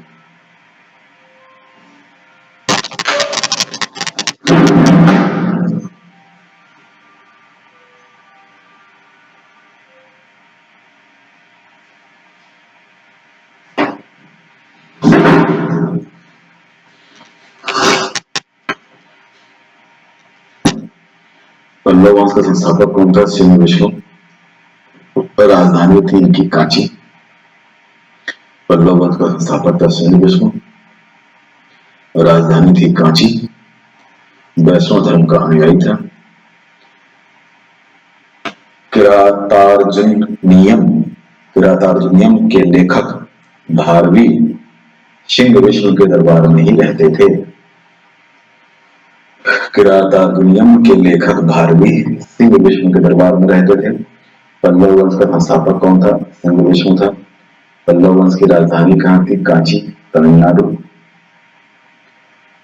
[SPEAKER 1] पल्लव वंश का संस्थापक कौन था? सिंधु विष्णु। राजधानी थी इनकी कांची। पल्लव वंश का संस्थापक था सिंधु विष्णु, राजधानी थी कांची, वैष्णव धर्म का अनुयायी था। किरातार्जुनियम के लेखक भारवी सिंह विष्णु के दरबार में ही रहते थे। किरातार्जुनियम के लेखक भारवी सिंह विष्णु के दरबार में रहते थे। पल्लव वंश का संस्थापक कौन था? सिंह विष्णु था। पल्लव वंश की राजधानी कहाँ थी? कांची, तमिलनाडु।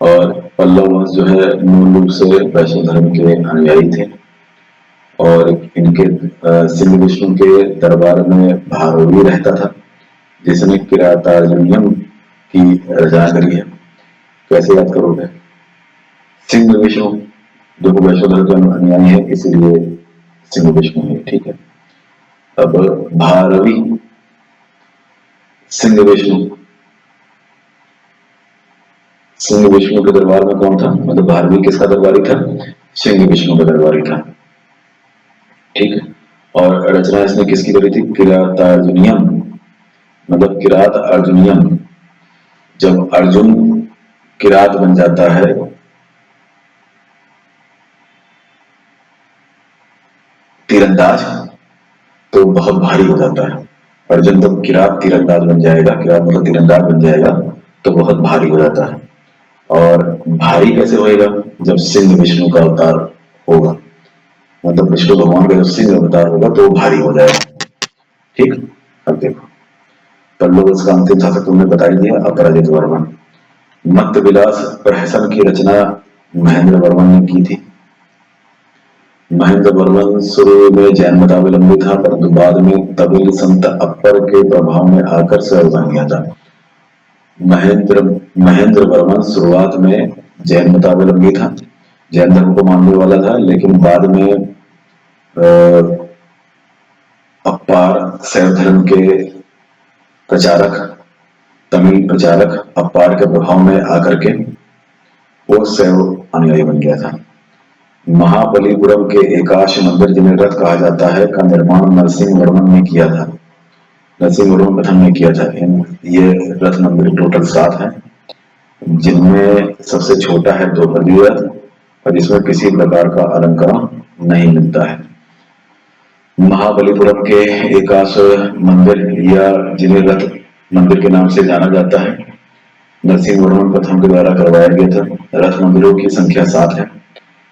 [SPEAKER 1] और पल्लव वंश जो है मूल रूप से वैष्णव धर्म के अनुयायी थे और इनके सिंह विष्णु के दरबार में भारवी रहता था जिसने किरातार्जुनियम की रचना करी है। कैसे याद करोगे? सिंह विष्णु जो वैष्णव धर्म के अनुयायी है इसलिए सिंह विष्णु है। ठीक है, अब भारवी सिंह विष्णु के दरबार में कौन था? मतलब भारवी किसका दरबारी था? सिंह विष्णु का दरबारी था। ठीक है, और रचना इसने किसकी करी थी? किरातार्जुनियम, मतलब किरात अर्जुनियम। जब अर्जुन किरात बन जाता है तीरंदाज तो बहुत भारी हो जाता है। अर्जुन जब किरात तीरंदाज बन जाएगा, किरात मतलब तीरंदाज बन जाएगा तो बहुत भारी हो जाता है। और भारी कैसे होएगा? जब सिंह विष्णु का अवतार होगा, मतलब विष्णु भगवान का जब सिंह अवतार होगा तो भारी हो जाएगा। ठीक, अब देखो पल्लव वंश का अंतिम शासक तुमने बता ही दिया, अपराजित वर्मन। मत्त विलास प्रहसन की रचना महेंद्र वर्मन ने की थी। महेंद्र वर्मन शुरू में जैन मतावलंबी था परंतु बाद में तमिल संत अप्पर के प्रभाव में आकर शैव बन गया था। महेंद्र वर्मन शुरुआत में जैन मतावलंबी था, जैन धर्म को मानने वाला था, लेकिन बाद में अप्पार शैव धर्म के प्रचारक, तमिल प्रचारक अप्पार के प्रभाव में आकर के वो शैव अनुयायी बन गया था। महाबलीपुरम के एकाश मंदिर जिन्हें रथ कहा जाता है का निर्माण नरसिंह वर्मन ने किया था। नरसिंह वर्मन प्रथम ने किया था। ये रथ मंदिर टोटल 7 है जिनमें सबसे छोटा है द्रौपदी रथ और जिसमें किसी प्रकार का अलंकरण नहीं मिलता है। महाबलीपुरम के एकाश मंदिर या जिन्हें रथ मंदिर के नाम से जाना जाता है नरसिंह वर्मन प्रथम के द्वारा करवाया गया था। रथ मंदिरों की संख्या 7 है।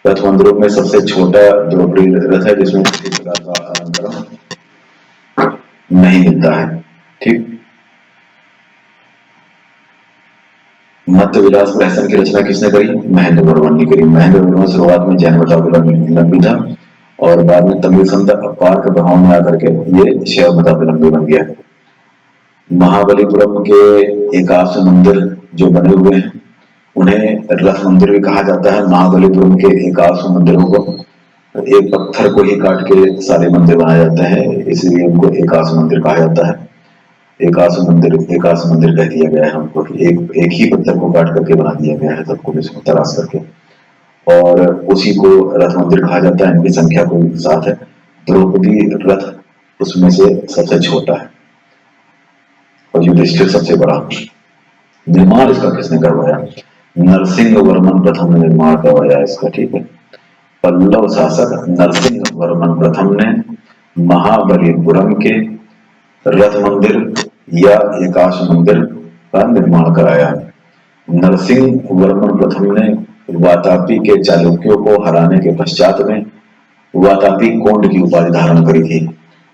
[SPEAKER 1] रथ मंदिरों में सबसे छोटा द्रौपदी रथ है जिसमें किसी प्रकार का अलंकरण नहीं मिलता है। ठीक, मत्त विलास प्रहसन की रचना किसने करी? महेंद्र वर्मन ने करी। महेंद्र वर्मन शुरुआत में जैन मतावलंबी था और बाद में तमिल संत अपार के प्रभाव में आकर के ये शैव मतावलंबी बन गया। महाबलीपुरम के एकाश मंदिर जो बने हुए हैं उन्हें रथ मंदिर भी कहा जाता है। महाबलीपुरम के एकाश मंदिरों को एक पत्थर को ही काट के सारे मंदिर बनाए जाते हैं, इसलिए उनको एकाश मंदिर कहा जाता है। एकाश मंदिर कह दिया गया है हमको कि एक ही पत्थर को काट करके बना दिया गया है सबको इसको तराश करके। और उसी को रथ मंदिर कहा जाता है। इनकी संख्या कोई 7 है। द्रौपदी रथ उसमें से सबसे छोटा है और युधिष्ठिर सबसे बड़ा। निर्माण इसका किसने करवाया? नरसिंह वर्मन प्रथम ने निर्माण करवाया इसका, ठीक है। पल्लव शासक नरसिंह वर्मन प्रथम ने महाबलीपुरम के रथ मंदिर या एकाश मंदिर का निर्माण कराया। नरसिंह वर्मन प्रथम ने वातापी के चालुक्यों को हराने के पश्चात में वातापी कोंड की उपाधि धारण करी थी।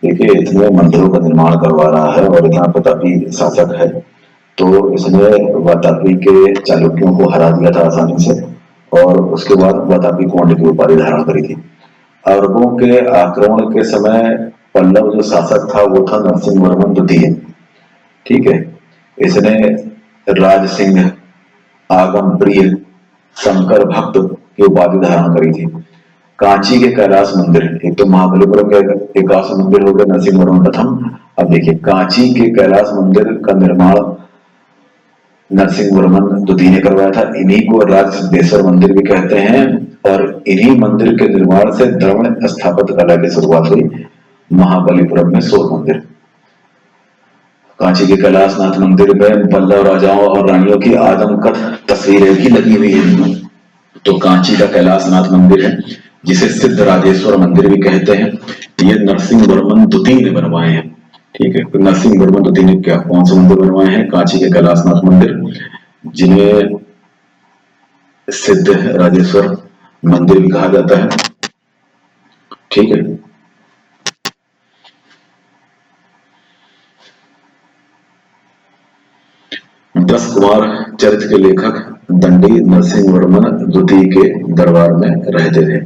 [SPEAKER 1] देखिए इतने मंदिरों का निर्माण करवा रहा है और इतना प्रतापी शासक है, तो इसने वातापी के चालुक्यों को हरा दिया था आसानी से और उसके बाद वातापी कोंड की उपाधि धारण करी थी। अरबों के आक्रमण के समय पल्लव जो शासक था वो था नरसिंह वर्मन द्वितीय, ठीक है। इसने राज सिंह, आगम प्रिय, शंकर भक्त की उपाधि धारण करी थी। कांची के कैलाश मंदिर, एक तो महाबलीपुरम के एकाश मंदिर हो गया नरसिंह वर्मन प्रथम। अब देखिए कांची के कैलाश मंदिर का निर्माण नरसिंह वर्मन द्वितीय ने करवाया था। इन्हीं को राज सिद्धेश्वर मंदिर भी कहते हैं और इन्हीं मंदिर के निर्माण से द्रविड़ स्थापत्य कला की शुरुआत हुई महाबलीपुरम में सूर्य मंदिर। कांची के कैलाशनाथ मंदिर में पल्लव राजाओं और रानियों की आदमकद तस्वीरें भी लगी हुई है। तो कांची का कैलाशनाथ मंदिर है जिसे सिद्ध राजेश्वर मंदिर भी कहते हैं। ये नरसिंह वर्मन द्वितीय ने बनवाए हैं, ठीक है। तो नरसिंह वर्मन द्वितीय ने क्या कौन से मंदिर बनवाए हैं? कांची के कैलाशनाथ मंदिर, जिन्हें सिद्ध राजेश्वर मंदिर भी कहा जाता है, ठीक है। दस कुमार चरित्र के लेखक दंडी नरसिंह वर्मन द्वितीय के दरबार में रहते थे।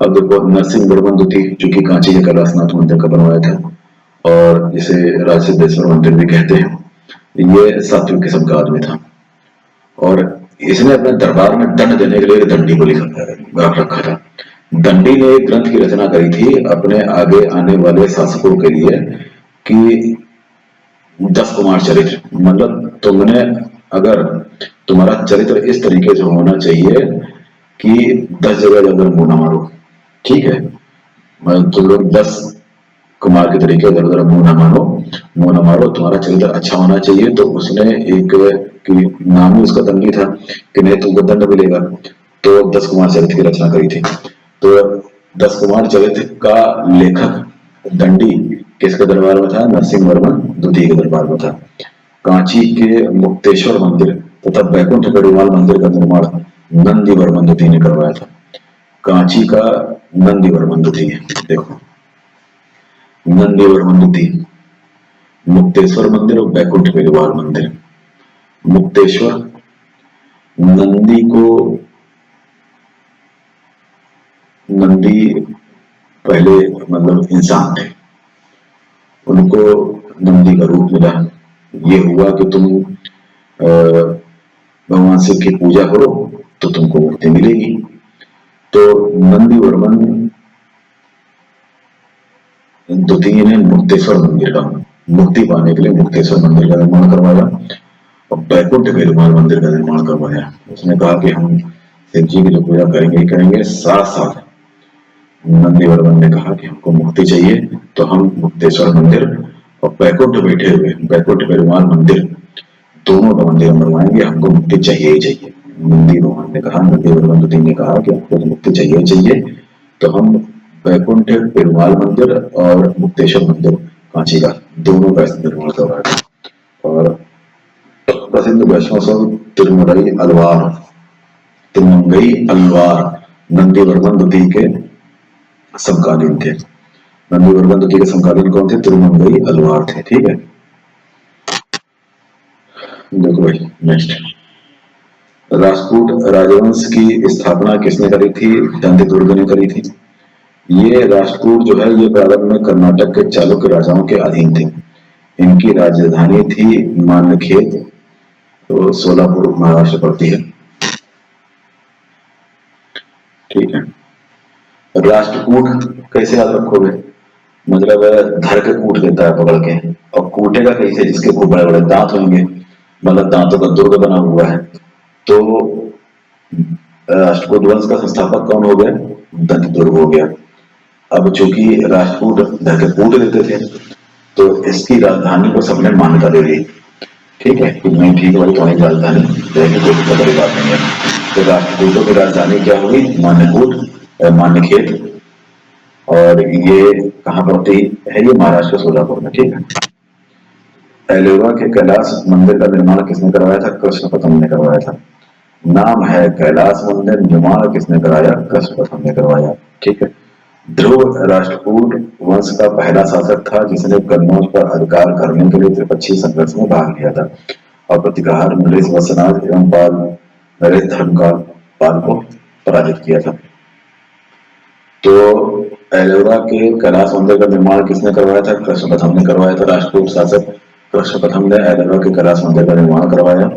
[SPEAKER 1] अब देखो नरसिंह वर्मन द्वितीय जो कि कांची के कैलाशनाथ मंदिर का बनवाया था और जिसे राज सिद्धेश्वर मंदिर भी कहते हैं, ये सात्विक किस्म का आदमी था और इसने अपने दरबार में दंड देने के लिए दंडी को रख रखा था। दंडी ने एक ग्रंथ की रचना करी थी अपने आगे आने वाले शासकों के लिए कि 10 कुमार चरित्र, मतलब तुमने अगर तुम्हारा चरित्र इस तरीके से होना चाहिए कि 10 जगह अगर मुंह ना मारो, ठीक है। मतलब तुम लोग 10 कुमार के तरीके इधर उधर मुंह ना मारो, तुम्हारा चरित्र अच्छा होना चाहिए। तो उसने एक कि नाम ही उसका दंडी था कि नहीं तुमको दंड मिलेगा, तो 10 कुमार चरित्र की रचना करी थी। तो 10 कुमार चरित्र का लेखक दंडी किसके दरबार में था? नरसिंह वर्मन द्वितीय के दरबार में था। कांची के मुक्तेश्वर मंदिर तथा बैकुंठ पेरुमाल मंदिर का निर्माण नंदी वर्मन द्वितीय ने करवाया था। कांची का नंदी वर्मन द्वितीय, देखो नंदी वर्मन द्वितीय, मुक्तेश्वर मंदिर और बैकुंठ पेरुमाल मंदिर। मुक्तेश्वर, नंदी को नंदी पहले मतलब इंसान थे, उनको नंदी का रूप मिला। ये हुआ कि तुम भगवान शिव की पूजा करो तो तुमको मुक्ति मिलेगी। तो नंदी वर्मन द्वितीय ने मुक्तेश्वर मंदिर का मुक्ति पाने के लिए मुक्तेश्वर मंदिर का निर्माण करवाया और बैकुंठ पेरुमाल मंदिर का निर्माण करवाया। उसने कहा कि हम शिव जी की जो पूजा करेंगे ही करेंगे, साथ साथ नंदी वर्मन ने कहा कि हमको मुक्ति चाहिए तो हम मुक्तेश्वर मंदिर और बैकुंठ बैठे हुए बैकुंठ पेरुमाल मंदिर दोनों का मंदिर बनवाएंगे, हमको मुक्ति चाहिए ही चाहिए। नंदी वर्मन ने कहा, नंदी वर्मन द्वितीय ने कहा कि हमको तो मुक्ति चाहिए ही चाहिए, तो हम बैकुंठ पेरुमाल मंदिर और मुक्तेश्वर मंदिर कांची का दोनों का निर्माण करवाया। और प्रसिद्ध वैष्णव तिरुमलई अलवार, तिरुमंगई अलवार नंदी वर्मन द्वितीय के समकालीन थे। नंदी वर्मन द्वितीय के समकालीन कौन थे? तिरुमंगई अलवार थे, ठीक है। देखो भाई नेक्स्ट, राजपूत राजवंश की स्थापना किसने करी थी? दंतदुर्ग ने करी थी। ये राजपूत जो है ये प्रारंभ में कर्नाटक के चालुक्य राजाओं के अधीन थे। इनकी राजधानी थी मानखेत, तो सोलापुर महाराष्ट्र पड़ती है, ठीक है। राष्ट्रकूट कैसे याद रखोगे? मतलब धर के कूट देता है पकड़ के और कूट उठेगा कैसे जिसके खूब बड़े बड़े दांत होंगे, मतलब दांतों का दुर्ग बना हुआ है। तो राष्ट्रकूट वंश का संस्थापक कौन हो गया? दंतदुर्ग हो गया। अब चूंकि राष्ट्रकूट धरके कूट देते थे तो इसकी राजधानी को सबने मान्यता दे दी। ठीक है कि नहीं, ठीक है भाई, तुम्हारी राजधानी रहेगी, कोई दिक्कत वाली बात नहीं है। तो राष्ट्रकूटों की राजधानी क्या हुई? मान्यकूट, मान्यखेत। और ये कहाँ पड़ती है? ये महाराष्ट्र के सोलापुर में। ठीक है। एलोरा के कैलाश मंदिर का निर्माण किसने करवाया था? कृष्ण प्रथम ने करवाया था। नाम है कैलाश मंदिर, निर्माण किसने कराया? कृष्ण प्रथम ने करवाया। ठीक है। ध्रुव राष्ट्रकूट वंश का पहला शासक था जिसने कन्नौज पर अधिकार करने के लिए त्रिपक्षीय संघर्ष में भाग लिया था और प्रतिकार नरेश वत्सनाथ एवं पाल नरेश धर्मकाल पाल को पराजित किया था। तो एलोरा के कैलाश मंदिर का निर्माण किसने करवाया था? कृष्ण प्रथम ने करवाया था। राष्ट्रकूट शासक कृष्ण प्रथम ने एलोरा के कैलाश मंदिर का निर्माण करवाया।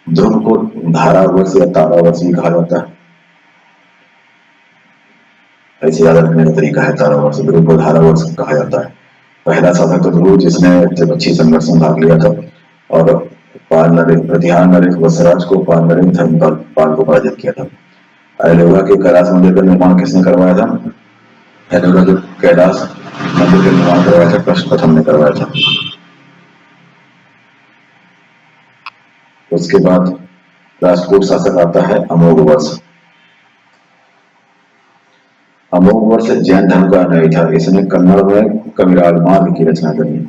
[SPEAKER 1] ध्रुव को धारावर्ष या तारावर्ष भी कहा जाता है, ऐसे याद रखने का तरीका है तारावर्ष। ध्रुव को धारावर्ष कहा जाता है। पहला शासक तो ध्रुव जिसने त्रिपक्षीय संघर्ष में भाग लिया था और पाल नरेश प्रतिहार नरेश वत्सराज को पाल नरेश धर्मपाल पाल को पराजित किया था। एलोरा के कैलाश मंदिर का निर्माण किसने करवाया था? एलोरा के कैलाश मंदिर का निर्माण करवाया था कृष्ण प्रथम ने करवाया था। उसके बाद राष्ट्रकूट शासक आता है अमोघ वर्ष। अमोघ वर्ष जैन धर्म का अनुयायी था। इसने कन्नड़ में कविराज मार्ग की रचना करी।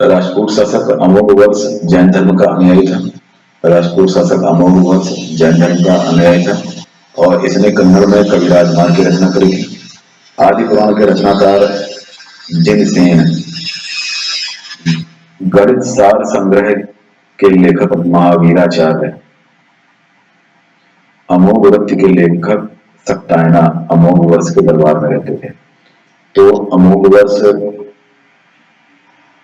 [SPEAKER 1] राष्ट्रकूट शासक अमोघ वर्ष जैन धर्म का अनुयायी था। राष्ट्रकूट शासक अमोघ वर्ष जैन धर्म का अनुयायी था और इसने कन्नड़ में कविराज मार्ग की रचना करी थी। आदि पुराण के रचनाकार जिनसेन, गणित सार संग्रह के लेखक महावीराचार्य, अमोघ वृत्ति के लेखक सक्तायना अमोघ वर्ष के दरबार में रहते थे। तो अमोघ वर्ष,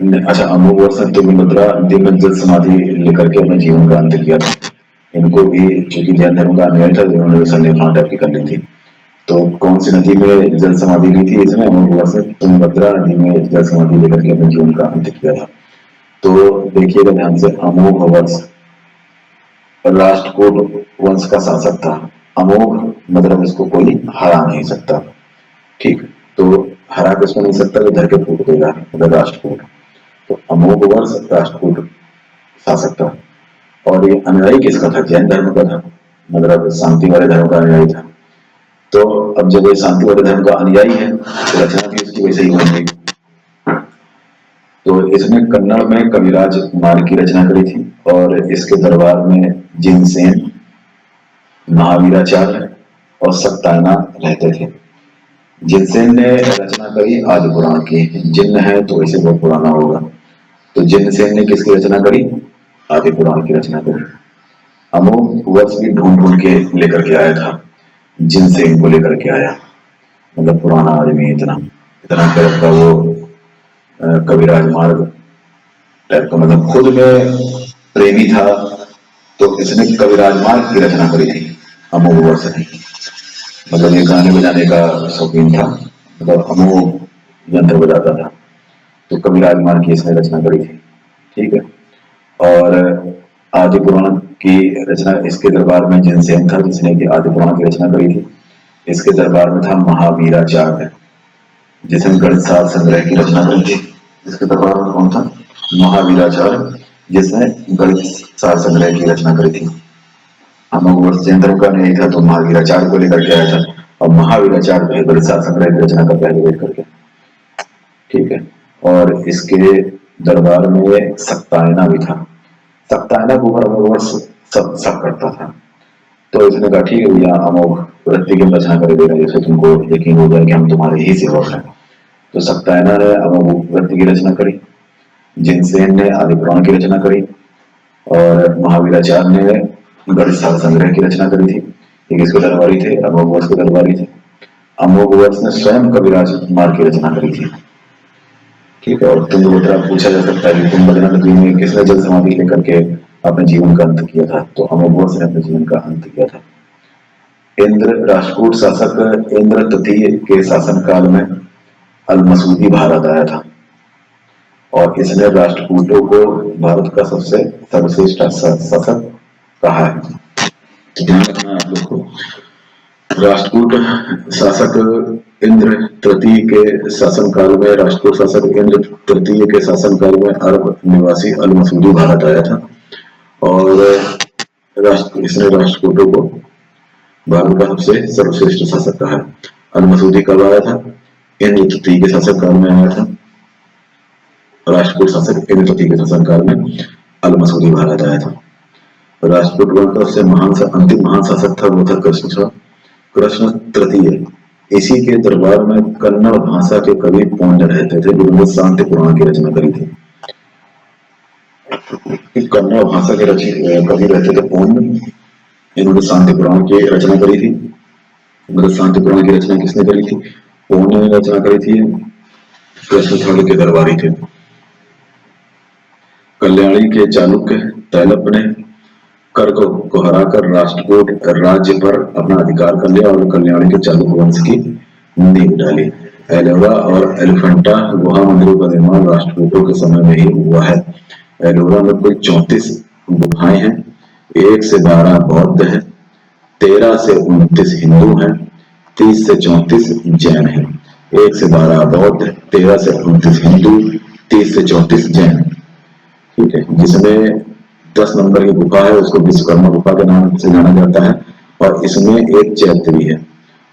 [SPEAKER 1] अच्छा, अमोघ वर्ष ने तुंगभद्रा नदी में जल समाधि लेकर के अपने जीवन का अंत किया था। इनको भी चूंकि जैन धर्म का अनुयायी था, इन्होंने भी संलेखन टाइप की कर ली थी। तो कौन सी नदी में जल समाधि ली थी इसने? अमोघ वर्ष ने तुंगभद्रा नदी में जल समाधि लेकर के अपने जीवन का अंत किया था। तो देखिएगा ध्यान से, अमोघ वर्ष राष्ट्रकूट वंश का शासक था। अमोघ मतलब इसको कोई हरा नहीं सकता। ठीक, तो हरा किसको नहीं सकता? तो धर के फूट देगा, मतलब राष्ट्रकूट। तो अमोघ वर्ष राष्ट्रकूट शासक था। और ये अनुयायी किसका था? जैन धर्म का था, मतलब शांति वाले धर्म का अनुयायी था। तो अब जब ये शांति वाले धर्म का अनुयायी है तो रचना भी उसकी वैसे ही होगी। तो इसने कन्नड़ में कविराज मार्ग की रचना करी थी और इसके दरबार में जिनसेन, महावीराचार्य और सक्तायना रहते थे। जिनसेन ने रचना करी आदि पुराण की। जिन्न है तो इसे बहुत पुराना होगा। तो जिनसेन ने किसकी रचना करी? आदि पुराण की रचना करी। अमोघ वर्ष भी ढूंढ ढूंढ के लेकर के आया था, जिनसेन को लेकर के आया। मतलब पुराना आदमी इतना इतना टाइप का वो कविराज मार्ग टाइप का, मतलब खुद में प्रेमी था। तो इसने कविराज मार्ग की रचना करी थी अमोघ वर्ष ने। मतलब ये गाने बजाने का शौकीन था, मतलब अमोघ यंत्र बजाता था। तो कविराज मार्ग की इसने रचना करी थी। ठीक है। और आदि पुराण की रचना इसके दरबार में जिनसेन था जिसने कि आदि पुराण की रचना करी थी। इसके दरबार में था महावीराचार्य जिसने गणित सार संग्रह की रचना करी थी। इसके दरबार में कौन था? महावीराचार्य जिसने गणित सार संग्रह की रचना करी थी। अमोघ वर्ष जैन धर्म का नहीं था तो महावीराचार्य को लेकर के आया था और महावीराचार्य गणित सार संग्रह की रचना का पहले वेट करके। ठीक है। और इसके दरबार में सक्तायना भी था। सक्तायना को ऊपर अमोघ वर्ष सब सब करता था। तो इसने कहा ठीक है भैया, अमोघ वृत्ति की रचना कर देगा जिससे तुमको यकीन हो जाए कि हम तुम्हारे ही सेवक हैं। तो सक्तायना ने अमोघ वृत्ति की रचना करी, जिनसेन ने आदि पुराण की रचना करी और महावीराचार्य ने गणित सार संग्रह की रचना करी थी। ये किसके दरबारी थे? अमोघ वर्ष के दरबारी थे। अमोघ वर्ष ने स्वयं कविराज मार्ग की रचना करी थी। ठीक है। और तुंगभद्रा पूछा जा सकता है कि तुंगभद्रा नदी में किसने जल समाधि लेकर के अपने जीवन का अंत किया था। तो अमोघवर्ष ने अपने जीवन का अंत किया था। इंद्र राष्ट्रकूट शासक इंद्र तृतीय के शासनकाल में अल-मसूदी भारत आया था और इसने राष्ट्रकूटों को भारत का सबसे सर्वश्रेष्ठ शासक कहा है। ध्यान रखना आप लोग को। राष्ट्रकूट शासक इंद्र तृतीय के शासनकाल में राष्ट्रकूट शासक इंद्र तृतीय के शासनकाल में अरब निवासी अल-मसूदी भारत आया था और इसने राष्ट्रकूटों को भारत का सबसे सर्वश्रेष्ठ शासक कहा है। अल-मसूदी कब आया था? इंद्र तृतीय के शासनकाल में आया था। राष्ट्रकूट शासक इंद्र तृतीय के शासनकाल में अल-मसूदी भारत आया था। राष्ट्रकूट वंश का सबसे अंतिम महान शासक था वो था कृष्ण तृतीय। इसी के दरबार में कन्नड़ भाषा के कवि पौंड रहते थे जिन्होंने शांति पुराण की रचना करी थी। कन्नड़ भाषा के कवि रहते थे पौंड, इन्होंने शांति पुराण की रचना करी थी। मतलब शांति पुराण की रचना किसने करी थी? पौंड ने रचना करी थी। कृष्ण के दरबारी थे। कल्याणी के चालुक्य तैलप ने कर को हराकर राष्ट्रकूट राज्य पर अपना अधिकार कर लिया और कल्याणी के चालुक्य वंश की नींव डाली। एलोरा और एलिफेंटा गुहा मंदिरों का निर्माण राष्ट्रकूटों के समय में ही हुआ है। एलोरा में कुल 34 गुफाएं हैं। 1 से 12 बौद्ध है, 13 से 29 हिंदू हैं, 30 से 34 जैन हैं। 1 से 12 बौद्ध, 13 से 29 हिंदू, 30 से 34 जैन। ठीक है, जिसमें 10 नंबर की गुफा है उसको विश्वकर्मा गुफा के नाम से जाना जाता है और इसमें एक चैत्य भी है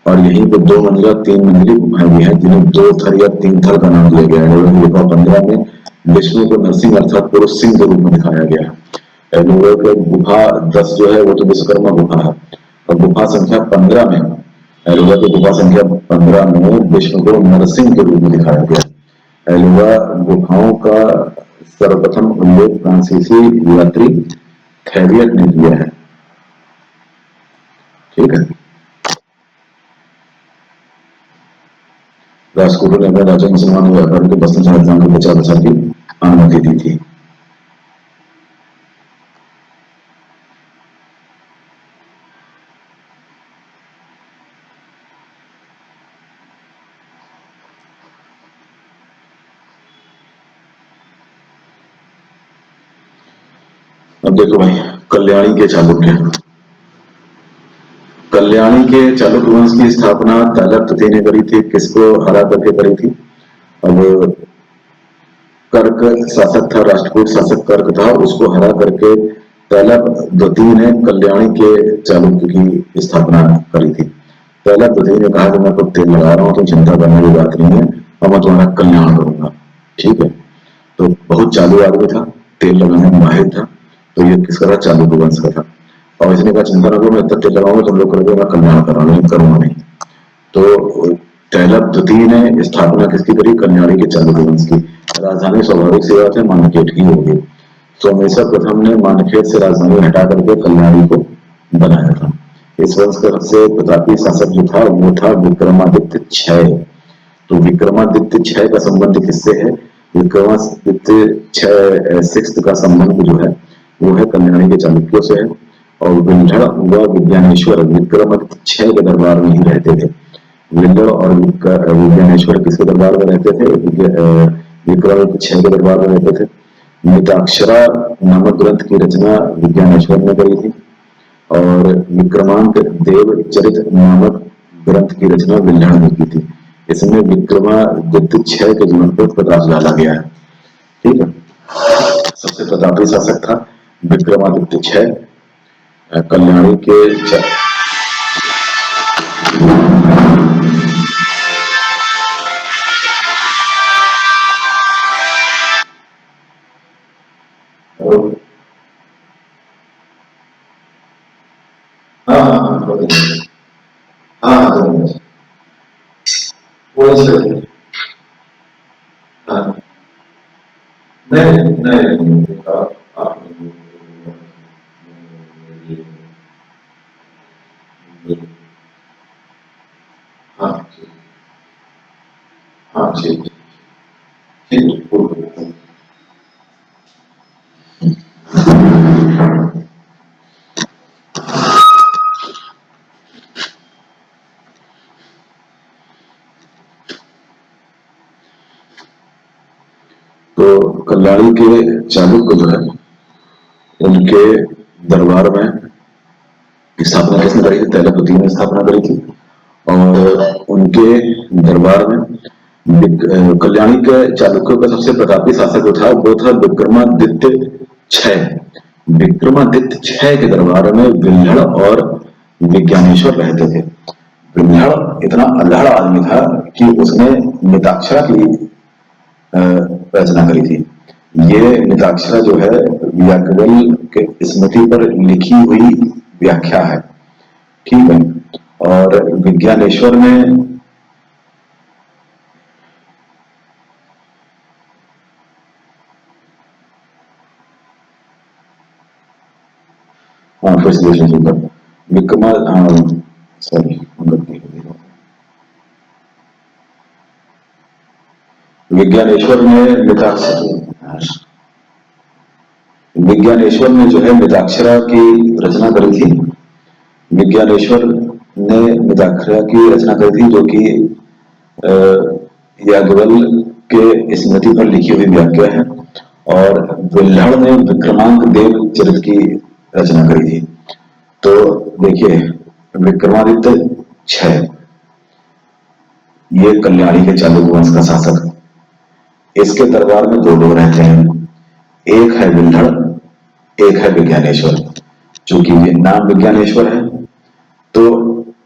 [SPEAKER 1] और यहीं पे 2 मंजिला 3 मंजिली गुफाएं भी हैं जिन्हें 2 थर या 3 थर का नाम दिया गया है। गुफा 15 में विष्णु को नरसिंह अर्थात पुरुष सिंह के रूप में दिखाया गया है। गुफा 10 जो है वो तो विश्वकर्मा गुफा है और गुफा संख्या 15 में एलोरा की गुफा संख्या 15 में विष्णु को नरसिंह के रूप में दिखाया गया है। एलोरा गुफाओं का सर्वप्रथम उल्लेख फ्रांसीसी यात्री थेवियट ने किया है। ठीक है, राष्ट्रकूटों ने अपने राज्य मुसलमान व्यापारियों को बस्तर राजधानी को प्रचार प्रसार की अनुमति दी थी। अब देखो भाई, कल्याणी के चालुक्य। कल्याणी के चालुक्य वंश की स्थापना तैलप तृतीय ने करी थी। किसको हरा करके करी थी? अब कर्क शासक था, राष्ट्रकूट शासक कर्क था, उसको हरा करके तैलप द्वितीय ने कल्याणी के चालुक्य की स्थापना करी थी। तैलप द्वितीय ने कहा कि मैं तो तेल लगा रहा हूँ तो चिंता करने की बात नहीं है और मैं तुम्हारा कल्याण करूंगा। ठीक है, तो बहुत चालू आदमी था, तेल लगाने में माहिर था। तो ये किसका था? चालुक्य वंश का था। और इसने कहा चिंता न करो, मैं इतना तेल लगाऊंगा तुम लोग करोगे, मैं कल्याण करा लेकिन करूंगा नहीं। तो तैलप द्वितीय ने स्थापना किसकी करी? कल्याणी के चालुक्य वंश की। राजधानी स्वाभाविक सी बात है मानकेट की होगी। सोमेश्वर प्रथम ने मानकेट से राजधानी हटा करके कल्याणी को बनाया था। इस वंश का सबसे प्रतापी शासक जो था वो था विक्रमादित्य 6। तो विक्रमादित्य 6 का संबंध किससे है? विक्रमादित्य 6 का संबंध जो है वो है कल्याणी के चालुक्यों से है। और विंध्य व विज्ञानेश्वर विक्रमादित्य 6 के दरबार में ही रहते थे। विंध्य और विज्ञानेश्वर किसके दरबार में रहते थे? विक्रमादित्य 6 के दरबार में रहते थे। मिताक्षरा नामक ग्रंथ की रचना विज्ञानेश्वर ने करी थी और विक्रमांक देव चरित नामक ग्रंथ की रचना विल्हण ने की थी। इसमें विक्रमादित्य 6 के जीवन पर प्रकाश डाला गया है। ठीक है, सबसे प्रतापी शासक था विक्रमादित्य 6। कल्याणी के नहीं नहीं हाँ हाँ ठीक ठीक कल्याणी के चालुक्य जो है उनके दरबार में स्थापना किसने करी थी? तैलपति ने स्थापना करी थी। और उनके दरबार में कल्याणी के चालुक्यों का सबसे प्रतापी शासक जो था वो था विक्रमादित्य छह। विक्रमादित्य छह के दरबार में विल्हड़ और विज्ञानेश्वर रहते थे। विल्हड़ इतना अल्हड़ आदमी था कि उसने मिताक्षरा की रचना करी थी। ये मिताक्षरा जो है याज्ञवल्क्य के स्मृति पर लिखी हुई व्याख्या है, ठीक है। और विज्ञानेश्वर में विक्रमा सॉरी विज्ञानेश्वर में विज्ञानेश्वर ने जो है मिताक्षरा की रचना करी थी। विज्ञानेश्वर ने मिताक्षरा की रचना करी थी जो कि याज्ञवल्क्य के स्मृति पर लिखी हुई व्याख्या है। और विल्हड़ ने विक्रमांक देव चरित की रचना करी थी। तो देखिए विक्रमादित्य छह ये कल्याणी के चालुक्य वंश का शासक। इसके दरबार में दो लोग रहते हैं, एक है विल्हड़, एक है विज्ञानेश्वर। चूंकि नाम विज्ञानेश्वर है तो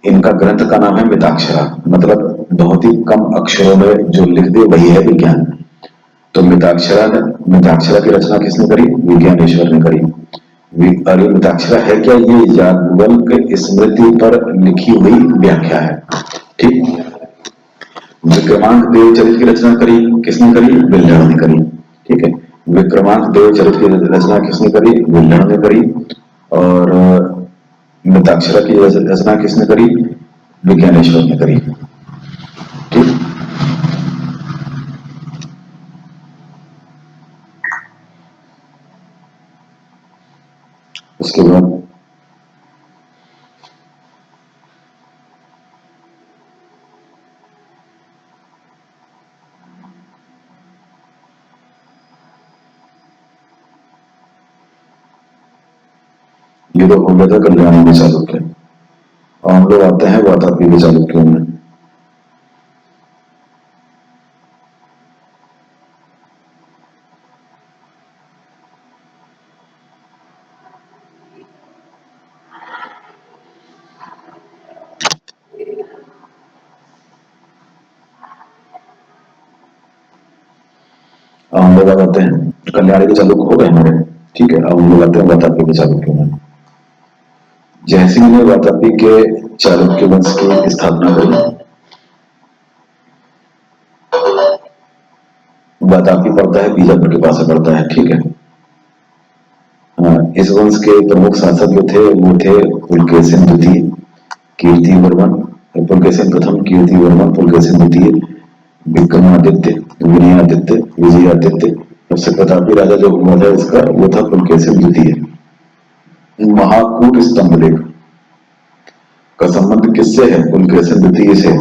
[SPEAKER 1] इनका ग्रंथ का नाम है मिताक्षरा, मतलब बहुत ही कम अक्षरों में जो लिख दे वही है विज्ञान। तो मिताक्षरा की रचना किसने करी? विज्ञानेश्वर ने करी। अरे मिताक्षरा है क्या? ये याज्ञवल्क्य स्मृति पर लिखी हुई व्याख्या है, ठीक। विक्रमांक देव चरित की रचना करी किसने करी? विल्हड़ ने करी, ठीक है। विक्रमांक देव चरित की रचना किसने करी? विल्हड़ ने करी। और मिताक्षरा की रचना किसने करी? विज्ञानेश्वर ने करी, ठीक। उसके बाद ये तो हो गया था कल्याणी के चालुक्य। और हम लोग आते हैं वातापी के चालुक्यों में। हम लोग आते हैं कल्याणी के चालुक्य हो गए हमारे, ठीक है। अब हम लोग आते हैं वातापी के चालुक्यों में। जयसिंह ने वातापी के चालुक्य वंश की स्थापना करी। वातापी पड़ता है बीजापुर के पास पड़ता है, ठीक है। इस वंश के प्रमुख शासक जो थे वो थे पुलकेशिन द्वितीय, कीर्तिवर्मन, पुलकेशिन प्रथम, कीर्तिवर्मन, पुलकेशिन द्वितीय, विक्रमादित्य, विनयादित्य, विजयादित्य। सबसे प्रतापी राजा जो हुआ था इसका वो था पुलकेशिन द्वितीय। महाकूट स्तंभ लेख का संबंध किससे है? पुलकेशिन द्वितीय से।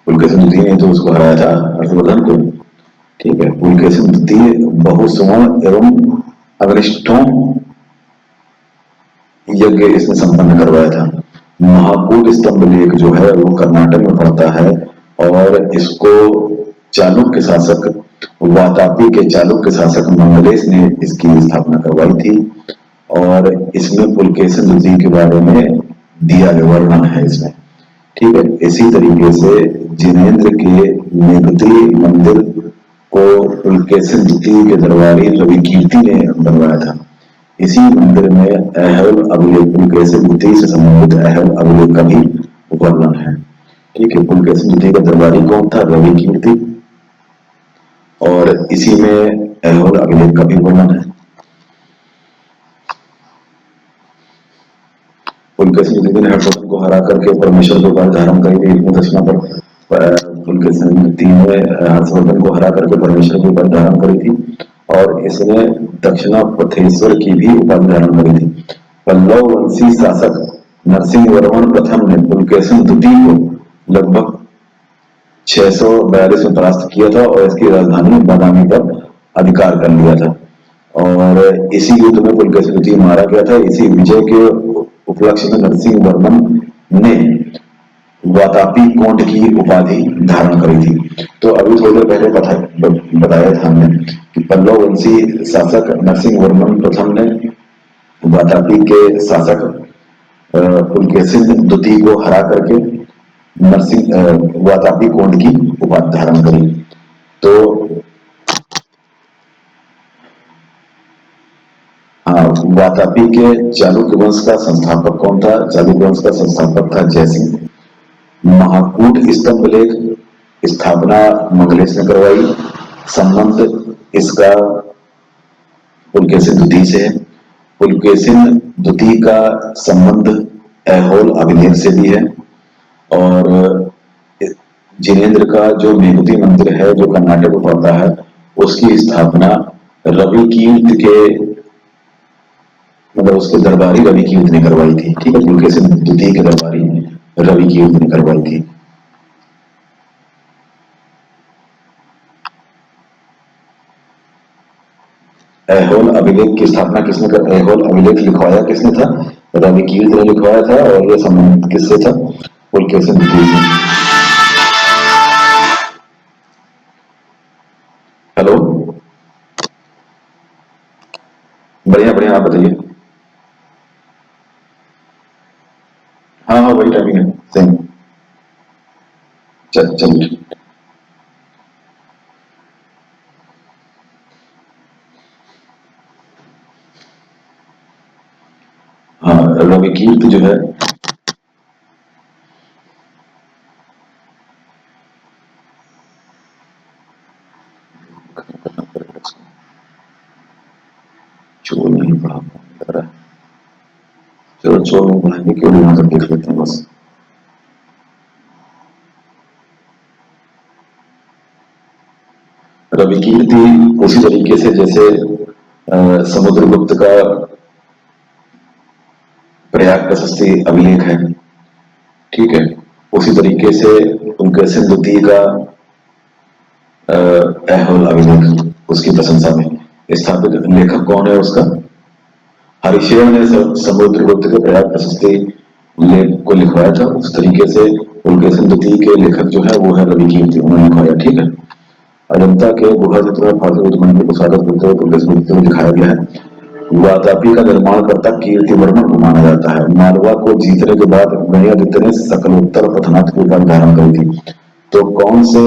[SPEAKER 1] पुलकेशिन द्वितीय ने तो उसको हराया था हर्षवर्धन को, ठीक है। पुलकेशिन द्वितीय बहुसुवर्ण एवं अग्निष्ठों यज्ञ इसने संपन्न करवाया था। महाकूट स्तंभ लेख जो है वो कर्नाटक में पड़ता है और इसको चालुक्य शासक वातापी के चालुक्य शासक मंगलेश ने इसकी स्थापना करवाई थी। और इसमें पुलकेशिन द्वितीय के बारे में दिया गया वर्णन है इसमें, ठीक है। इसी तरीके से जिनेन्द्र के नेगुती मंदिर को पुलकेशिन द्वितीय के दरबारी रविकीर्ति ने बनवाया था। इसी मंदिर में अहल अभिलेख पुलकेशिन द्वितीय से संबंधित अहल अभिलेख का भी वर्णन है, ठीक है। पुलकेशिन द्वितीय का दरबारी कौन था? रविकीर्ति। और इसी में अहल अभिलेख का भी वर्णन है। पुलकेशिन द्वितीय ने हर्षवर्धन को हरा करके परमेश्वर की उपाधि धारण करी थी। दक्षिणा पर पुलकेशिन द्वितीय ने हर्षवर्धन को हरा करके परमेश्वर की उपाधि धारण करी थी और इसने दक्षिणा पथेश्वर की भी उपाधि धारण करी थी। पल्लव वंशी शासक नरसिंह वर्मन प्रथम ने पुलकेशिन द्वितीय को लगभग 642 में परास्त किया था और इसकी राजधानी बादामी पर अधिकार कर लिया था। और इसी युद्ध में पुलकेशी द्वितीय मारा गया था। इसी विजय के उपलक्ष्य में नरसिंह वर्मन ने वातापी कोंड की उपाधि धारण करी थी। तो अभी थोड़ी देर पहले बताया था हमने कि पल्लव वंशी शासक नरसिंह वर्मन प्रथम ने वातापी के शासक पुलकेशिन द्वितीय को हरा करके नरसिंह वातापी कोंड की उपाधि धारण करी। तो हाँ, वातापी के चालुक्य वंश का संस्थापक कौन था? चालुक्य वंश का संस्थापक था जयसिंह। महाकूट स्तंभ लेख स्थापना मंगलेश ने करवाई। संबंध इसका पुलकेशिन द्वितीय से है। पुलकेशिन द्वितीय का संबंध ऐहोल अभिलेख से भी है। और जिनेन्द्र का जो मेघुती मंदिर है जो कर्नाटक में पड़ता है, उसकी स्थापना रवि कीर्त के मतलब उसके दरबारी रवि कीर्त ने करवाई थी। ठीक है, पुलकेशिन द्वितीय के दरबारी रवि कीर्त ने करवाई थी। ऐहोल अभिलेख की स्थापना किसने कर ऐहोल अभिलेख लिखवाया किसने था? रवि कीर्त ने लिखवाया था। और यह संबंधित किससे था? पुलकेशिन द्वितीय से। हेलो, बढ़िया बढ़िया, आप बताइए। हाँ हाँ, वही टाइमिंग है, सेम। चलिए। हाँ, रवि कीर्त जो है चोर नहीं पढ़ा लग रहा है। चलो चोर नहीं पढ़ाएंगे, क्यों यहाँ तक देख लेते हैं बस। रवि कीर्ति उसी तरीके से जैसे समुद्रगुप्त का प्रयाग प्रशस्ति अभिलेख है, ठीक है, उसी तरीके से उनके सिंधुती का ऐहोल अभिलेख उसकी प्रशंसा में स्थापित लेखक कौन है उसका? हरिशेन ने समुद्रगुप्त के प्रयाग प्रशस्ति लेख को लिखवाया था। उस तरीके से उनके सिंधुती के लेखक जो है वो है रवि कीर्ति, उन्होंने लिखवाया। ठीक है, अजंता के गुहा चित्र में फालतू मंदिर को स्वागत करते हुए पुलकेशिन में दिखाया गया है। वातापी का निर्माणकर्ता कीर्तिवर्मन को माना जाता है। मालवा को जीतने के बाद गणियादित्य ने सकलोत्तर पथनाथ की उपाधि धारण करी थी। तो कौन से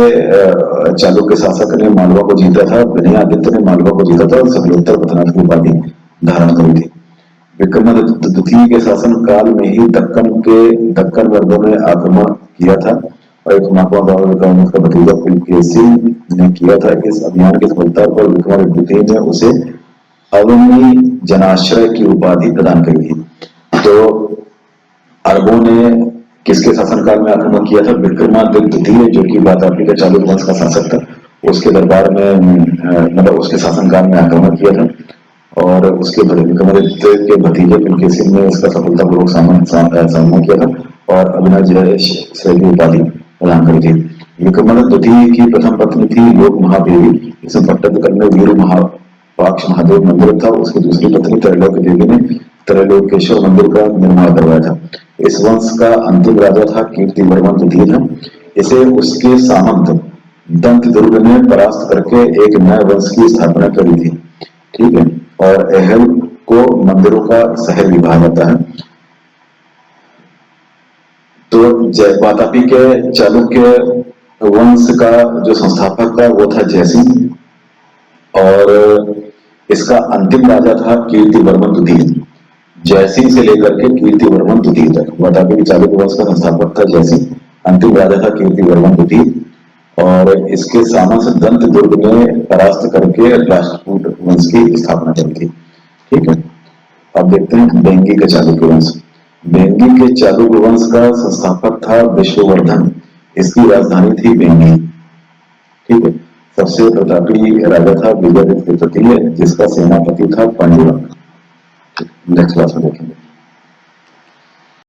[SPEAKER 1] चालुक्य शासक ने मालवा को जीता था? गणियादित्य ने मालवा को जीता था और सकलोत्तर पथनाथ की उपाधि धारण करी थी। विक्रमादित्य द्वितीय के शासन काल में ही दक्कन वर्गों ने आक्रमण किया था और एक का भतीजा पुलकेशिन ने किया था। इस अभियान की सफलता पर विक्रमादित्य द्वितीय ने उसे अवनी जनाश्रय की उपाधि प्रदान करी थी। तो अरबों ने किसके शासनकाल में आक्रमण किया था? विक्रमादित्य द्वितीय, जो कि वातापी के चालुक्य वंश का शासक था, उसके दरबार में मतलब उसके शासनकाल में आक्रमण किया था। और उसके विक्रमादित्य के भतीजे पुलकेशिन ने इसका सफलतापूर्वक सामना किया था और अभिनव श्रेय की उपाधि प्रदान करी थी। विक्रमादित्य द्वितीय की प्रथम पत्नी थी लोक महादेवी। इसमें पट्टदकल में वीर पाक्ष महादेव मंदिर था। उसकी दूसरी पत्नी त्रैलोक्य देवी ने त्रैलोकेश्वर मंदिर का निर्माण करवाया था। इस वंश का अंतिम राजा था कीर्तिवर्मन द्वितीय था। इसे उसके सामंत दंत दुर्ग ने परास्त करके एक नए वंश की स्थापना करी थी। ठीक है, और एहल को मंदिरों का शहर भी कहा जाता है। तो वातापी के चालुक्य वंश का जो संस्थापक था वो था जयसिंह और इसका अंतिम राजा था कीर्तिवर्मन द्वितीय। जयसिंह से लेकर के कीर्तिवर्मन द्वितीय तक वातापी के चालुक्य वंश का संस्थापक था जयसिंह, अंतिम राजा था कीर्तिवर्मन द्वितीय और इसके सामंत दंत दुर्ग ने परास्त करके राष्ट्रकूट वंश की स्थापना करी थी। ठीक है, अब देखते हैं बेंगी के चालुक्य वंश। बेंगी के चालुक्य वंश का संस्थापक था विष्णुवर्धन। इसकी राजधानी थी बेंगी। ठीक है, सबसे प्रतापी राजा था विजयादित्य तृतीय, जिसका सेनापति था पांडुरंग। नेक्स्ट क्लास में देखेंगे।